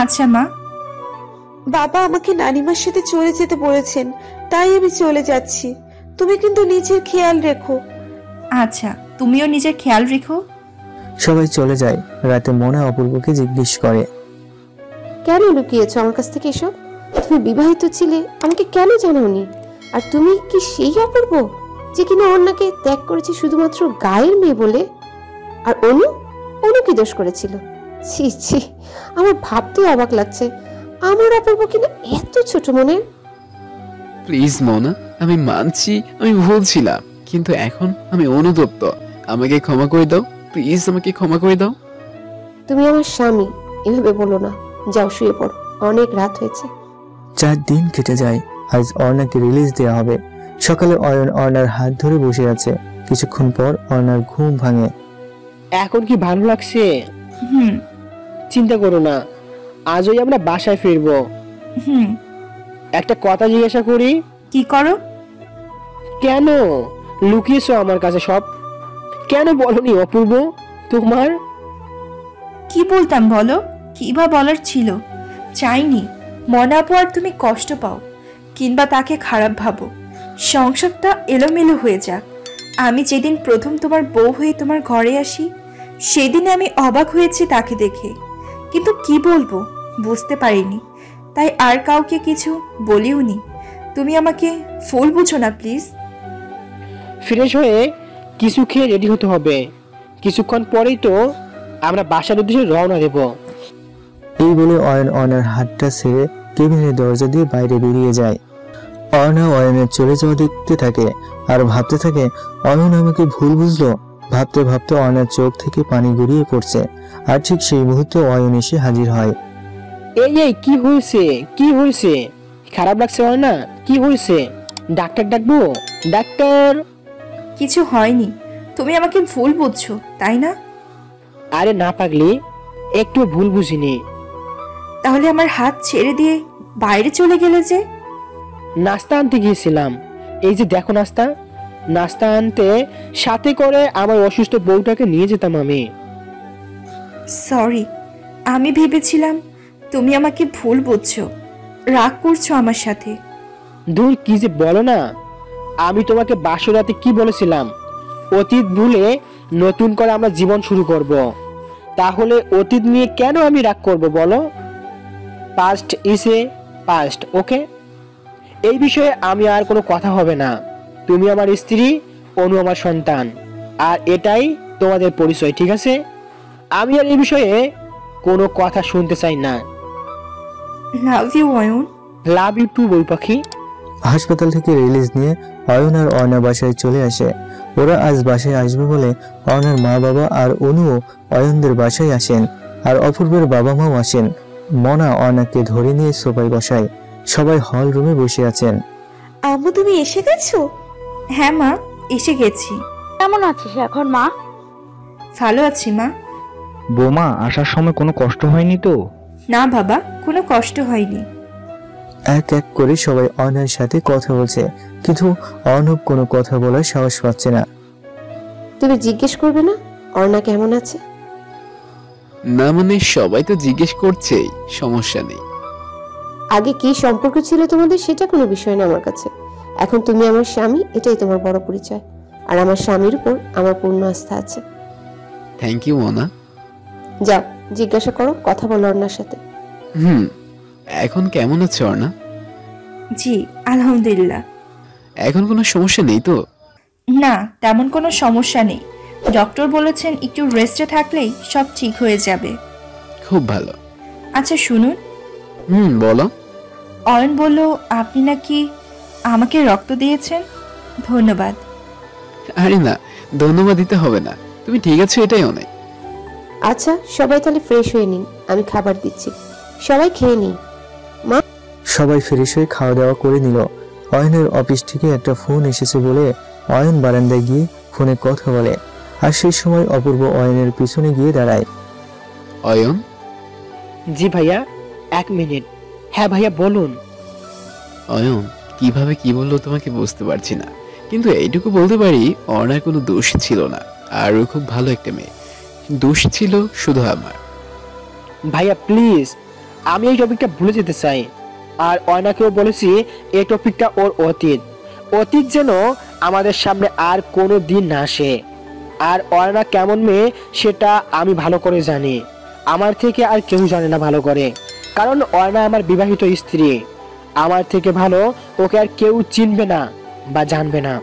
আচ্ছা মা। বাবা আমাকে নানিমার সাথে চলে যেতে বলেছেন, তাই আমি চলে যাচ্ছি। তুমি কিন্তু নিজের খেয়াল রেখো। আচ্ছা, তুমিও নিজের খেয়াল রেখো। সবাই চলে যায়। রাতে মনা অপূর্বকে জিজ্ঞেস করে, কেন লুকিয়েছো আমার কাছ থেকে এসব? তুমি বিবাহিত ছিলে, আমাকে কেন জানাওনি? আর তুমি কি সেই অপূর্ব যে কিনা অন্যকে ত্যাগ করেছে শুধুমাত্র গায়ের মেয়ে বলে? আর অনু কি দোষ করেছিল? ছি ছি, আমার ভাবতেও অবাক লাগছে, আমার অপূর্ব কিনা এত ছোট মনে। প্লিজ মোনা, আমি মানছি আমি ভুল ছিলাম, কিন্তু এখন আমি অনুতপ্ত। আমাকে ক্ষমা করে দাও প্লিজ, আমাকে ক্ষমা করে দাও। তুমি আমার স্বামী, এভাবে বলো না। যাও শুয়ে পড়ো, অনেক রাত হয়েছে। 4 দিন কেটে যায়। আজ অর্ণাকে রিলিজ দেওয়া হবে। সকালে অয়ন অর্ণার হাত ধরে বসে আছে। কিছুক্ষণ পর অর্ণার ঘুম ভাঙে। এখন কি ভালো লাগছে? চিন্তা করো না, আজই আমরা বাসায় ফিরবো। একটা কথা জিজ্ঞাসা করি। কি করো? কেন লুকিয়েছো আমার কাছে সব? কেন বলনি অপূর্ব? তোমার কি বলতাম বলো? কি বা বলার ছিল? চাইনি মনা আপু আর তুমি কষ্ট পাও কিংবা তাকে খারাপ ভাবো। সংসারটা এলোমেলো হয়ে যাক। আমি যেদিন প্রথম তোমার বউ হয়ে তোমার ঘরে আসি, সেদিন আমি অবাক হয়েছি তাকে দেখে, কিন্তু কি বলবো বুঝতে পারিনি, তাই আর কাউকে কিছু বলিওনি। তুমি আমাকে ফুল বুঝো না প্লিজ। ফ্রেশ হয়ে কিছু খেয়ে রেডি হতে হবে, কিছুক্ষণ পরেই তো আমরা বাসার উদ্দেশ্যে রওনা দেব। এই বলে অয়ন অর্ণার হাতটা ছেড়ে কেবিনের দরজা দিয়ে বাইরে বেরিয়ে যায়। অর্ণা অয়নের চলে যাওয়া দেখতে থাকে আর ভাবতে থাকে, অয়ন আমাকে ভুল বুঝলো। ভাবতে ভাবতে অয়নের চোখ থেকে পানি গড়িয়ে পড়ছে। আর ঠিক সেই মুহূর্তে অয়ন এসে হাজির হয়। এই কি হয়েছে? কি হয়েছে? খারাপ লাগছে না? কি হয়েছে? ডাক্তার ডাকবো? ডাক্তার? কিছু হয়নি, তুমি আমাকে ভুল বুঝছো তাই না? আরে না পাগলি, একটু ভুল বুঝিনি। তাহলে আমার হাত ছেড়ে দিয়ে বাইরে চলে গেলে যে? নাস্তা আনতে গিয়েছিলাম, এই যে দেখো নাস্তা। নাস্তা আনতে সাথে করে আমার অসুস্থ বউটাকে নিয়ে যেতাম আমি। সরি, আমি ভেবেছিলাম তুমি আমাকে ভুল বুঝছো, রাগ করছো আমার সাথে। দূর কি যে বলো না, আমি তোমাকে বাসরাতে কি বলেছিলাম? অতীত ভুলে নতুন করে আমরা জীবন শুরু করব। তাহলে অতীত নিয়ে কেন আমি রাগ করব বলো? পাস্ট ইজ এ পাস্ট, ওকে? এই বিষয়ে আমি আর কোনো কথা হবে না। তুমি আমার স্ত্রী, অনু আমার সন্তান, আর এটাই তোমাদের পরিচয়, ঠিক আছে? আমি আর এই বিষয়ে কোনো কথা শুনতে চাই না। Love you Ayan. Love you too বই পাখি। হাসপাতাল থেকে রিলিজ নিয়ে অয়ন আর অর্ণা বাসায় চলে আসে। ওরা আজ বাসায় আসবে বলে অর্ণার মা বাবা আর অনুও অয়নদের বাসায় আসেন, আর অপূর্বের বাবা মাও আসেন। মনা অর্ণাকে ধরে নিয়ে সোফায় বসায়। সবাই হল রুমে বসে আছেন। আম্মু তুমি এসে গেছো? হ্যাঁ মা, এসে গেছি। কেমন আছিস এখন মা? ভালো আছি মা। বোমা আসার সময় কোনো কষ্ট হয়নি তো? না বাবা, কোনো কষ্ট হয়নি। এক এক করে সবাই অর্ণার সাথে কথা বলছে, কিন্তু অর্ণব কোনো কথা বলার সাহস পাচ্ছে না। তুমি জিজ্ঞেস করবে না অর্ণা কেমন আছে? না মানে সবাই তো জিজ্ঞেস করছেই, সমস্যা নেই। আগে কি সম্পর্ক ছিল তোমাদের সেটা কোনো বিষয় না আমার কাছে। এখন তুমি আমার স্বামী, এটাই তোমার বড় পরিচয়। আর আমার স্বামীর উপর আমার পূর্ণ আস্থা আছে। Thank you Mona. যাও জিজ্ঞাসা করো, কথা বলো অর্ণার সাথে। এখন কেমন আছে অর্ণা? জি আলহামদুলিল্লাহ। এখন কোনো সমস্যা নেই তো? না, তেমন কোনো সমস্যা নেই। ডক্টর বলেছেন একটু রেস্টে থাকলেই সব ঠিক হয়ে যাবে। খুব ভালো। আচ্ছা শুনুন। বলো। অয়ন বলল আপনি নাকি আমাকে রক্ত দিয়েছেন। ধন্যবাদ। আরে না, ধন্যবাদ দিতে হবে না, তুমি ঠিক আছো এটাই অনেক। আচ্ছা সবাই তাহলে ফ্রেশ হয়ে নিন, আমি খাবার দিচ্ছি, সবাই খেয়ে নিন। মা। সবাই ফ্রেশ হয়ে খাওয়া দাওয়া করে নিল। অয়নের অফিস থেকে একটা ফোন এসেছে বলে অয়ন বারান্দায় গিয়ে ফোনে কথা বলে, আর সেই সময় অপূর্ব অয়নের পিছনে গিয়ে দাঁড়ায়। অয়ন। জি ভাইয়া, 1 মিনিট। হ্যাঁ ভাইয়া বলুন। অয়ন কিভাবে কি বললো তোমাকে বুঝতে পারছি না, কিন্তু এইটুকু বলতে পারি অর্ণার কোনো দোষ ছিল না, আর ও খুব ভালো একটা মেয়ে। দোষ ছিল শুধু আমার। ভাইয়া প্লিজ, আমি এই টপিকটা ভুলে যেতে চাই। আর অয়নাকেও বলেছি এই টপিকটা ওর অতীত যেন আমাদের সামনে আর কোনো দিন না আসে। আর অয়না কেমন মেয়ে সেটা আমি ভালো করে জানি, আমার থেকে আর কেউ জানে না ভালো করে, কারণ অয়না আমার বিবাহিত স্ত্রী। আমার থেকে ভালো ওকে আর কেউ চিনবে না বা জানবে না।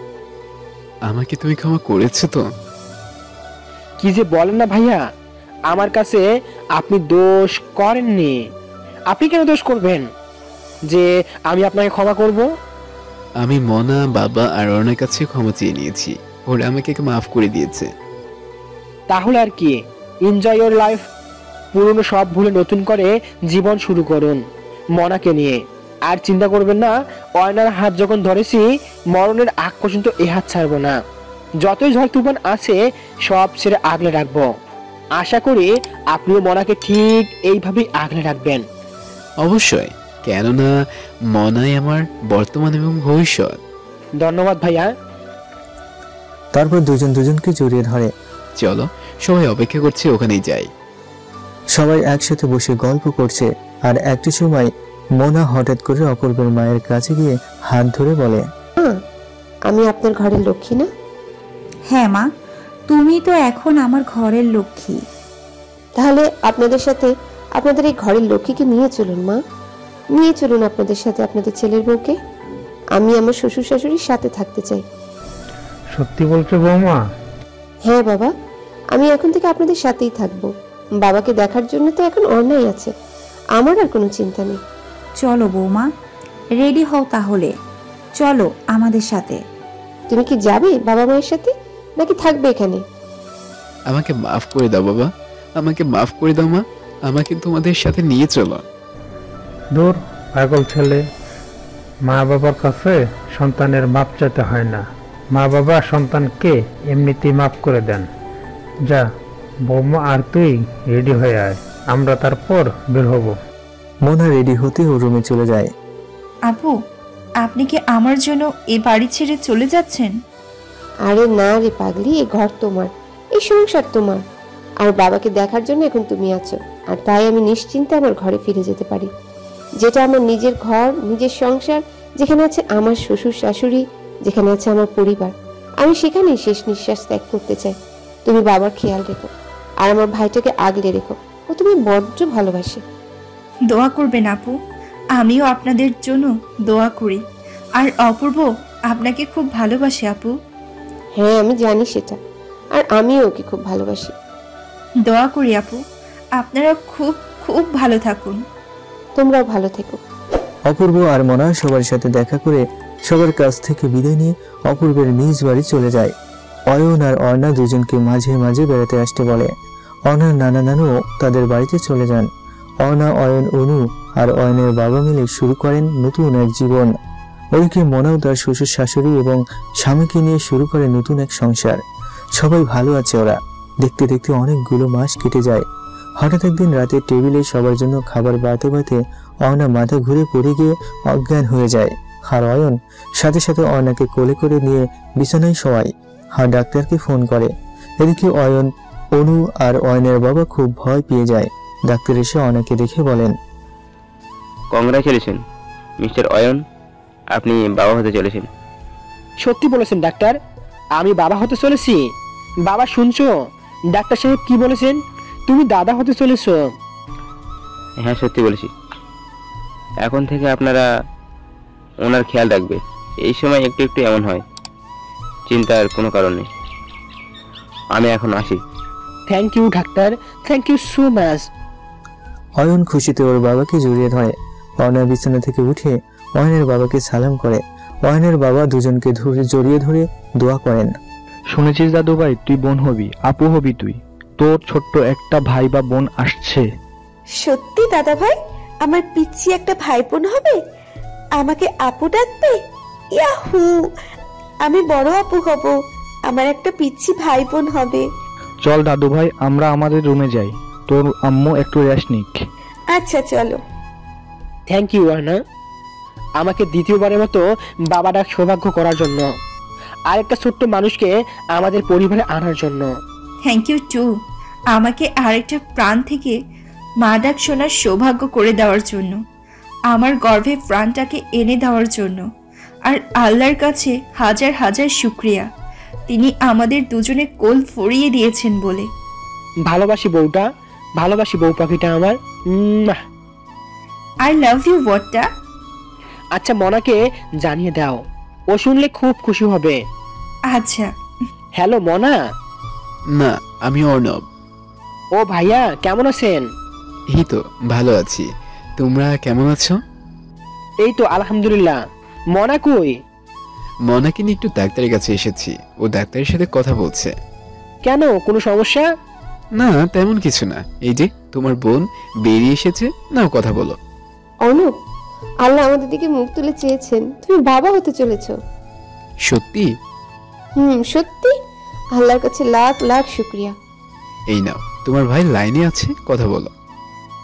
আমাকে তুমি ক্ষমা করেছো তো? কি যে বলেন না ভাইয়া, আমার কাছে আপনি দোষ করেননি। আপনি কেন দোষ করবেন যে আমি আপনাকে ক্ষমা করব? আমি মনা, বাবা আর অর্ণার কাছে ক্ষমা চেয়ে নিয়েছি, ওরা আমাকে মাফ করে দিয়েছে। তাহলে আর কি, এনজয় ইওর লাইফ। পুরনো সব ভুলে নতুন করে জীবন শুরু করুন মনাকে নিয়ে। আর চিন্তা করবেন না, অয়নার হাত যখন ধরেছি মরণের আগ পর্যন্ত এ হাত ছাড়বো না। যতই ঝড় তুফান আছে সব ছেড়ে আগলে রাখবো। আশা করি আপনিও মনাকে ঠিক এইভাবেই আগলে রাখবেন। অবশ্যই, কেননা মনাই আমার বর্তমান এবং ভবিষ্যৎ। ধন্যবাদ ভাইয়া। তারপর দুজন দুজনকে জড়িয়ে ধরে। চলো সবাই অপেক্ষা করছে, ওখানেই যাই। সবাই একসাথে বসে গল্প করছে, আর একটা সময় মোনা হঠাৎ করে অপূর্বের মায়ের কাছে গিয়ে হাত ধরে বলে, আমি আপনার ঘরের লক্ষ্মী না? হ্যাঁ মা, তুমি তো এখন আমার ঘরের লক্ষ্মী। তাহলে আপনাদের সাথে আপনাদের এই ঘরের লক্ষ্মীকে নিয়ে চলুন মা, নিয়ে চলুন আপনাদের সাথে আপনাদের ছেলের বউকে। আমি আমার শ্বশুর শাশুড়ির সাথে থাকতে চাই। সত্যি বলছো বৌমা? হ্যাঁ বাবা, আমি এখন থেকে আপনাদের সাথেই থাকবো। বাবাকে দেখার জন্য তো এখন অর্ণাই আছে, আমার আর কোনো চিন্তা নেই। চলো বৌমা, রেডি হও তাহলে, চলো আমাদের সাথে। তুমি কি যাবে বাবা মায়ের সাথে, নাকি থাকবে এখানে? আমাকে মাফ করে দাও বাবা, আমাকে মাফ করে দাও মা, আমাকে তোমাদের সাথে নিয়ে চলো। দূর পাগল ছেলে, মা বাবার কাছে সন্তানের মাপ চাইতে হয় না, মা বাবা সন্তানকে এমনিতেই মাফ করে দেন। যা বৌমা, আর তুই রেডি হয়ে আয়, আমরা তারপর বের হব। মোনা রেডি হতে ও রুমে চলে যায়। আপু, আপনি কি আমার জন্য এই বাড়ি ছেড়ে চলে যাচ্ছেন? আরে না রে পাগলি, এই ঘর তোমার, এই সংসার তোমার, আর বাবাকে দেখার জন্য এখন তুমি আছো। আর তাই আমি নিশ্চিন্তে আমার ঘরে ফিরে যেতে পারি, যেটা আমার নিজের ঘর, নিজের সংসার, যেখানে আছে আমার শ্বশুর শাশুড়ি, যেখানে আছে আমার পরিবার। আমি সেখানেই শেষ নিঃশ্বাস ত্যাগ করতে চাই। তুমি বাবার খেয়াল রেখো, আর আমার ভাইটাকে আগলে রেখো, ও তুমি বড্ড ভালোবাসে। দোয়া করবেন আপু, আমিও আপনাদের জন্য দোয়া করি। আর অপূর্ব আপনাকে খুব ভালোবাসে আপু। হ্যাঁ আমি জানি সেটা, আর আমিও ওকে খুব ভালোবাসি। দোয়া করি আপু, আপনারা খুব খুব ভালো থাকুন। তোমরাও ভালো থেকো। অপূর্ব আর মনা সবার সাথে দেখা করে সবার কাছ থেকে বিদায় নিয়ে অপূর্বের নিজ বাড়ি চলে যায়। অয়ন আর অর্ণা দুজনকে মাঝে মাঝে বেড়াতে আসতে বলে। অর্ণার নানা নানুও তাদের বাড়িতে চলে যান। অর্ণা, অয়ন, অনু আর অয়নের বাবা মিলে শুরু করেন নতুন এক জীবন। ওইদিকে মনাও তার শ্বশুর শাশুড়ি এবং স্বামীকে নিয়ে শুরু করে নতুন এক সংসার। সবাই ভালো আছে ওরা। দেখতে দেখতে অনেকগুলো মাস কেটে যায়। হঠাৎ একদিন রাতে টেবিলে সবার জন্য খাবার বাড়তে বাড়তে অর্ণা মাথা ঘুরে পড়ে গিয়ে অজ্ঞান হয়ে যায়। আর অয়ন সাথে সাথে অর্ণাকে কোলে করে নিয়ে বিছানায় শোয়ায়, আর ডাক্তারকে ফোন করে। এদিকে অয়ন, অনু আর অয়নের বাবা খুব ভয় পেয়ে যায়। ডাক্তার এসে অর্ণাকে দেখে বলেন, কংগ্রাচুলেশন মিস্টার অয়ন, আপনি বাবা হতে চলেছেন। সত্যি বলেছেন ডাক্তার, আমি বাবা হতে চলেছি। বাবা শুনছো, ডাক্তার সাহেব কি বলেছেন? তুমি দাদা হতে চলেছো? হ্যাঁ, সত্যি বলেছি। এখন থেকে আপনারা ওনার খেয়াল রাখবে। এই সময় একটু একটু এমন হয়, চিন্তার কোনো কারণ নেই। আমি এখন আসি। Thank you doctor, thank you so much. Ayan খুশিতে ওর বাবাকে জড়িয়ে ধরে। অয়নের বিছানা থেকে উঠে অয়নের বাবাকে সালাম করে। অয়নের বাবা দুজনকে জড়িয়ে ধরে দোয়া করেন। শুনেছিস দাদু ভাই, তুই বোন হবি, আপু হবি তুই। তোর ছোট্ট একটা ভাই বা বোন আসছে। সত্যি দাদা ভাই, আমার পিচ্ছি একটা ভাই বোন হবে? আমাকে আপু ডাকবে? ইয়াহু, আমি বড় আপু হব, আমার একটা পিচ্ছি ভাই বোন হবে। চল দাদু ভাই, আমরা আমাদের রুমে যাই, তোর আম্মু একটু রেস্ট নিক। আচ্ছা চলো। থ্যাংক ইউ অর্ণা, আমাকে দ্বিতীয়বারের মতো বাবা ডাক সৌভাগ্য করার জন্য, আর একটা ছোট্ট মানুষকে আমাদের পরিবারে আনার জন্য। থ্যাংক ইউ টু, আমাকে আরেকটা প্রাণ থেকে মা ডাক শোনার সৌভাগ্য করে দেওয়ার জন্য, আমার গর্ভে প্রাণটাকে এনে দেওয়ার জন্য। আর আল্লাহর কাছে হাজার হাজার শুক্রিয়া, তিনি আমাদের দুজনে কোল ফরিয়ে দিয়েছেন বলে। ভালোবাসি বউটা, ভালোবাসি বউ পাখিটা আমার। আই লাভ ইউ বটটা। আচ্ছা, মনাকে জানিয়ে দাও, ও শুনলে খুব খুশি হবে। আচ্ছা। হ্যালো মনা। না, আমি অর্ণব। ও ভাইয়া, কেমন আছেন? এই তো ভালো আছি, তোমরা কেমন আছো? এই তো আলহামদুলিল্লাহ। মনা কই? মনাকে নিয়ে একটু ডাক্তারের কাছে এসেছি, ও ডাক্তারের সাথে কথা বলছে। কেন, কোনো সমস্যা? না, তেমন কিছু না। এই যে তোমার বোন বেরিয়ে এসেছে, নাও কথা বলো। অনুপ, আল্লাহ আমাদের দিকে মুখ তুলে চেয়েছেন, তুমি বাবা হতে চলেছো। সত্যি? সত্যি। আল্লাহর কাছে লাখ লাখ শুক্রিয়া। এই নাও, তোমার ভাই লাইনে আছে, কথা বলো।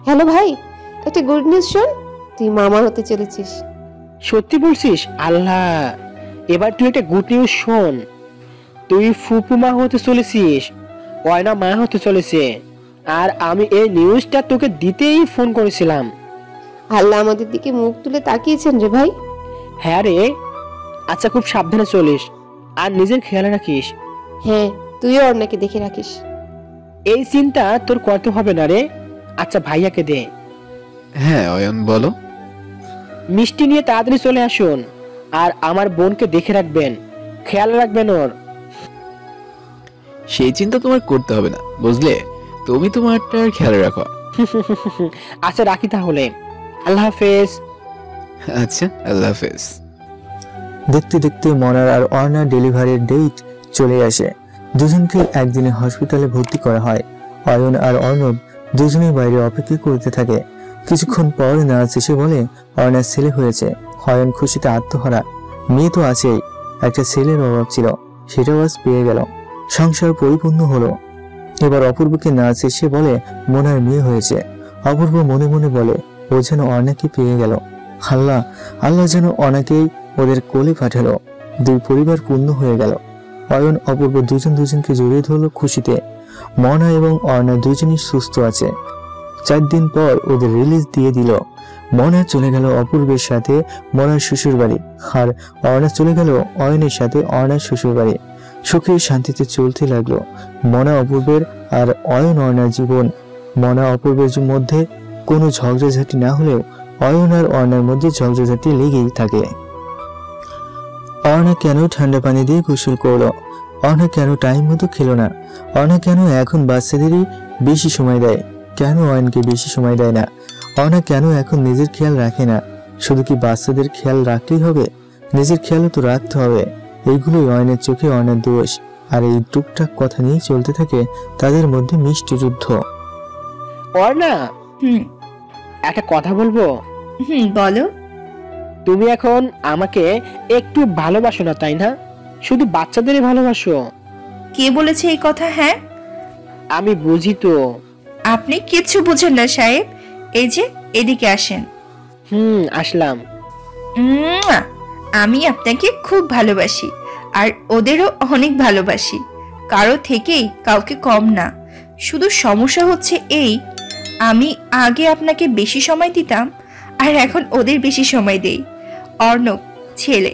হ্যালো ভাই, একটা গুড নিউজ শোন, তুই মামা হতে চলেছিস। সত্যি বলছিস? আল্লাহ, এবার তুই একটা গুড নিউজ শোন, তুই ফুপু মা হতে চলেছিস, অয়না মা হতে চলেছে। আর আমি এই নিউজটা তোকে দিতেই ফোন করেছিলাম। আল্লাহ আমাদের দিকে মুখ তুলে তাকিয়েছেন রে ভাই। হ্যাঁ রে। আচ্ছা, খুব সাবধানে চলিস আর নিজের খেয়াল রাখিস। হ্যাঁ, তুইও অন্যকে দেখে রাখিস। এই চিন্তা তোর করতে হবে না রে। আচ্ছা, ভাইয়াকে দে। হ্যাঁ অয়ন, বলো। মিষ্টি নিয়ে তাড়াতাড়ি চলে আসুন, আর আমার বোনকে দেখে রাখবেন, খেয়াল রাখবেন ওর। সেই চিন্তা তোমার করতে হবে না, বুঝলে? তুমি তোমারটার খেয়াল রাখো। আচ্ছা, রাখি তাহলে। আল্লাহ হাফেজ। আচ্ছা, আল্লাহ হাফেজ। দেখতে দেখতে মনার আর অর্ণার ডেলিভারির ডেট চলে আসে। দুজনকে একদিনে হসপিটালে ভর্তি করা হয়। অয়ন আর অর্ণব দুজনেই বাইরে অপেক্ষা করতে থাকে। কিছুক্ষণ পর নার্স এসে বলে অর্ণার ছেলে হয়েছে। অয়ন খুশিতে আত্মহারা। মেয়ে তো আছেই, একটা ছেলের অভাব ছিল, সেটাও আজ পেয়ে গেল। সংসার পরিপূর্ণ হলো। এবার অপূর্বকে নার্স এসে বলে মনার মেয়ে হয়েছে। অপূর্ব মনে মনে বলে ও যেন অর্ণাকে পেয়ে গেল। আল্লাহ, আল্লাহ যেন অর্ণাকেই ওদের কোলে পাঠালো। দুই পরিবার পূর্ণ হয়ে গেল। অয়ন অপূর্ব দুজনকে জড়িয়ে ধরলো খুশিতে। মনা এবং অর্ণা দুজনই সুস্থ আছে। 4 দিন পর ওদের রিলিজ দিয়ে দিল। মনা চলে গেল অপূর্বের সাথে মনার শ্বশুর বাড়ি, আর অর্ণা চলে গেল অয়নের সাথে অর্ণার শ্বশুর বাড়ি। সুখে শান্তিতে চলতে লাগলো মনা অপূর্বের আর অয়ন অর্ণার জীবন। মনা অপূর্বের মধ্যে কোনো ঝগড়াঝাটি না হলেও অয়ন আর অর্ণার মধ্যে ঝগড়াঝাটি লেগেই থাকে। অর্ণা কেন ঠান্ডা পানি দিয়ে গোসল করলো? অর্ণা কেন টাইম মতো খেলো না? অর্ণা কেন এখন বাচ্চাদেরই বেশি সময় দেয়? কেন অয়নকে বেশি সময় দেয় না? অর্ণা কেন এখন নিজের খেয়াল রাখে না? শুধু কি বাচ্চাদের খেয়াল রাখলেই হবে? নিজের খেয়ালও তো রাখতে হবে। এইগুলোই অয়নের চোখে অর্ণার দোষ। আর এই টুকটাক কথা নিয়ে চলতে থাকে তাদের মধ্যে মিষ্টি যুদ্ধ। অর্ণা, একটা কথা বলবো? বলো। তুমি এখন আমাকে একটু ভালোবাসো না, তাই না? শুধু বাচ্চাদেরই ভালোবাসো। কে বলেছে এই কথা? হ্যাঁ, আমি বুঝি তো। আপনি কিছু বুঝেন না সাহেব। এই যে এদিকে আসেন। আসলাম। আমি আপনাকে খুব ভালোবাসি, আর ওদেরও অনেক ভালোবাসি। কারো থেকেই কাউকে কম না। শুধু সমস্যা হচ্ছে এই, আমি আগে আপনাকে বেশি সময় দিতাম, আর এখন ওদের বেশি সময় দেই। অর্ণব ছেলে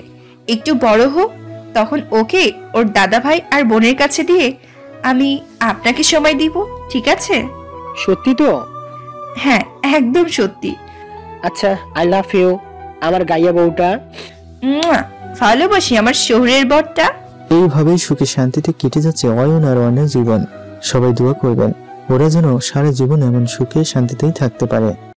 একটু বড় হোক, তখন ওকে ওর দাদা ভাই আর বোনের কাছে দিয়ে আমি আপনাকে সময় দিব, ঠিক আছে? সত্যি তো? হ্যাঁ, একদম সত্যি। আচ্ছা, আই লাভ ইউ আমার গাইয়া বউটা। ভালোবাসি আমার শহরের বরটা। এইভাবেই সুখে শান্তিতে কেটে যাচ্ছে অয়ন আর অর্ণের জীবন। সবাই দোয়া করবেন ওরা যেন সারা জীবন এমন সুখে শান্তিতেই থাকতে পারে।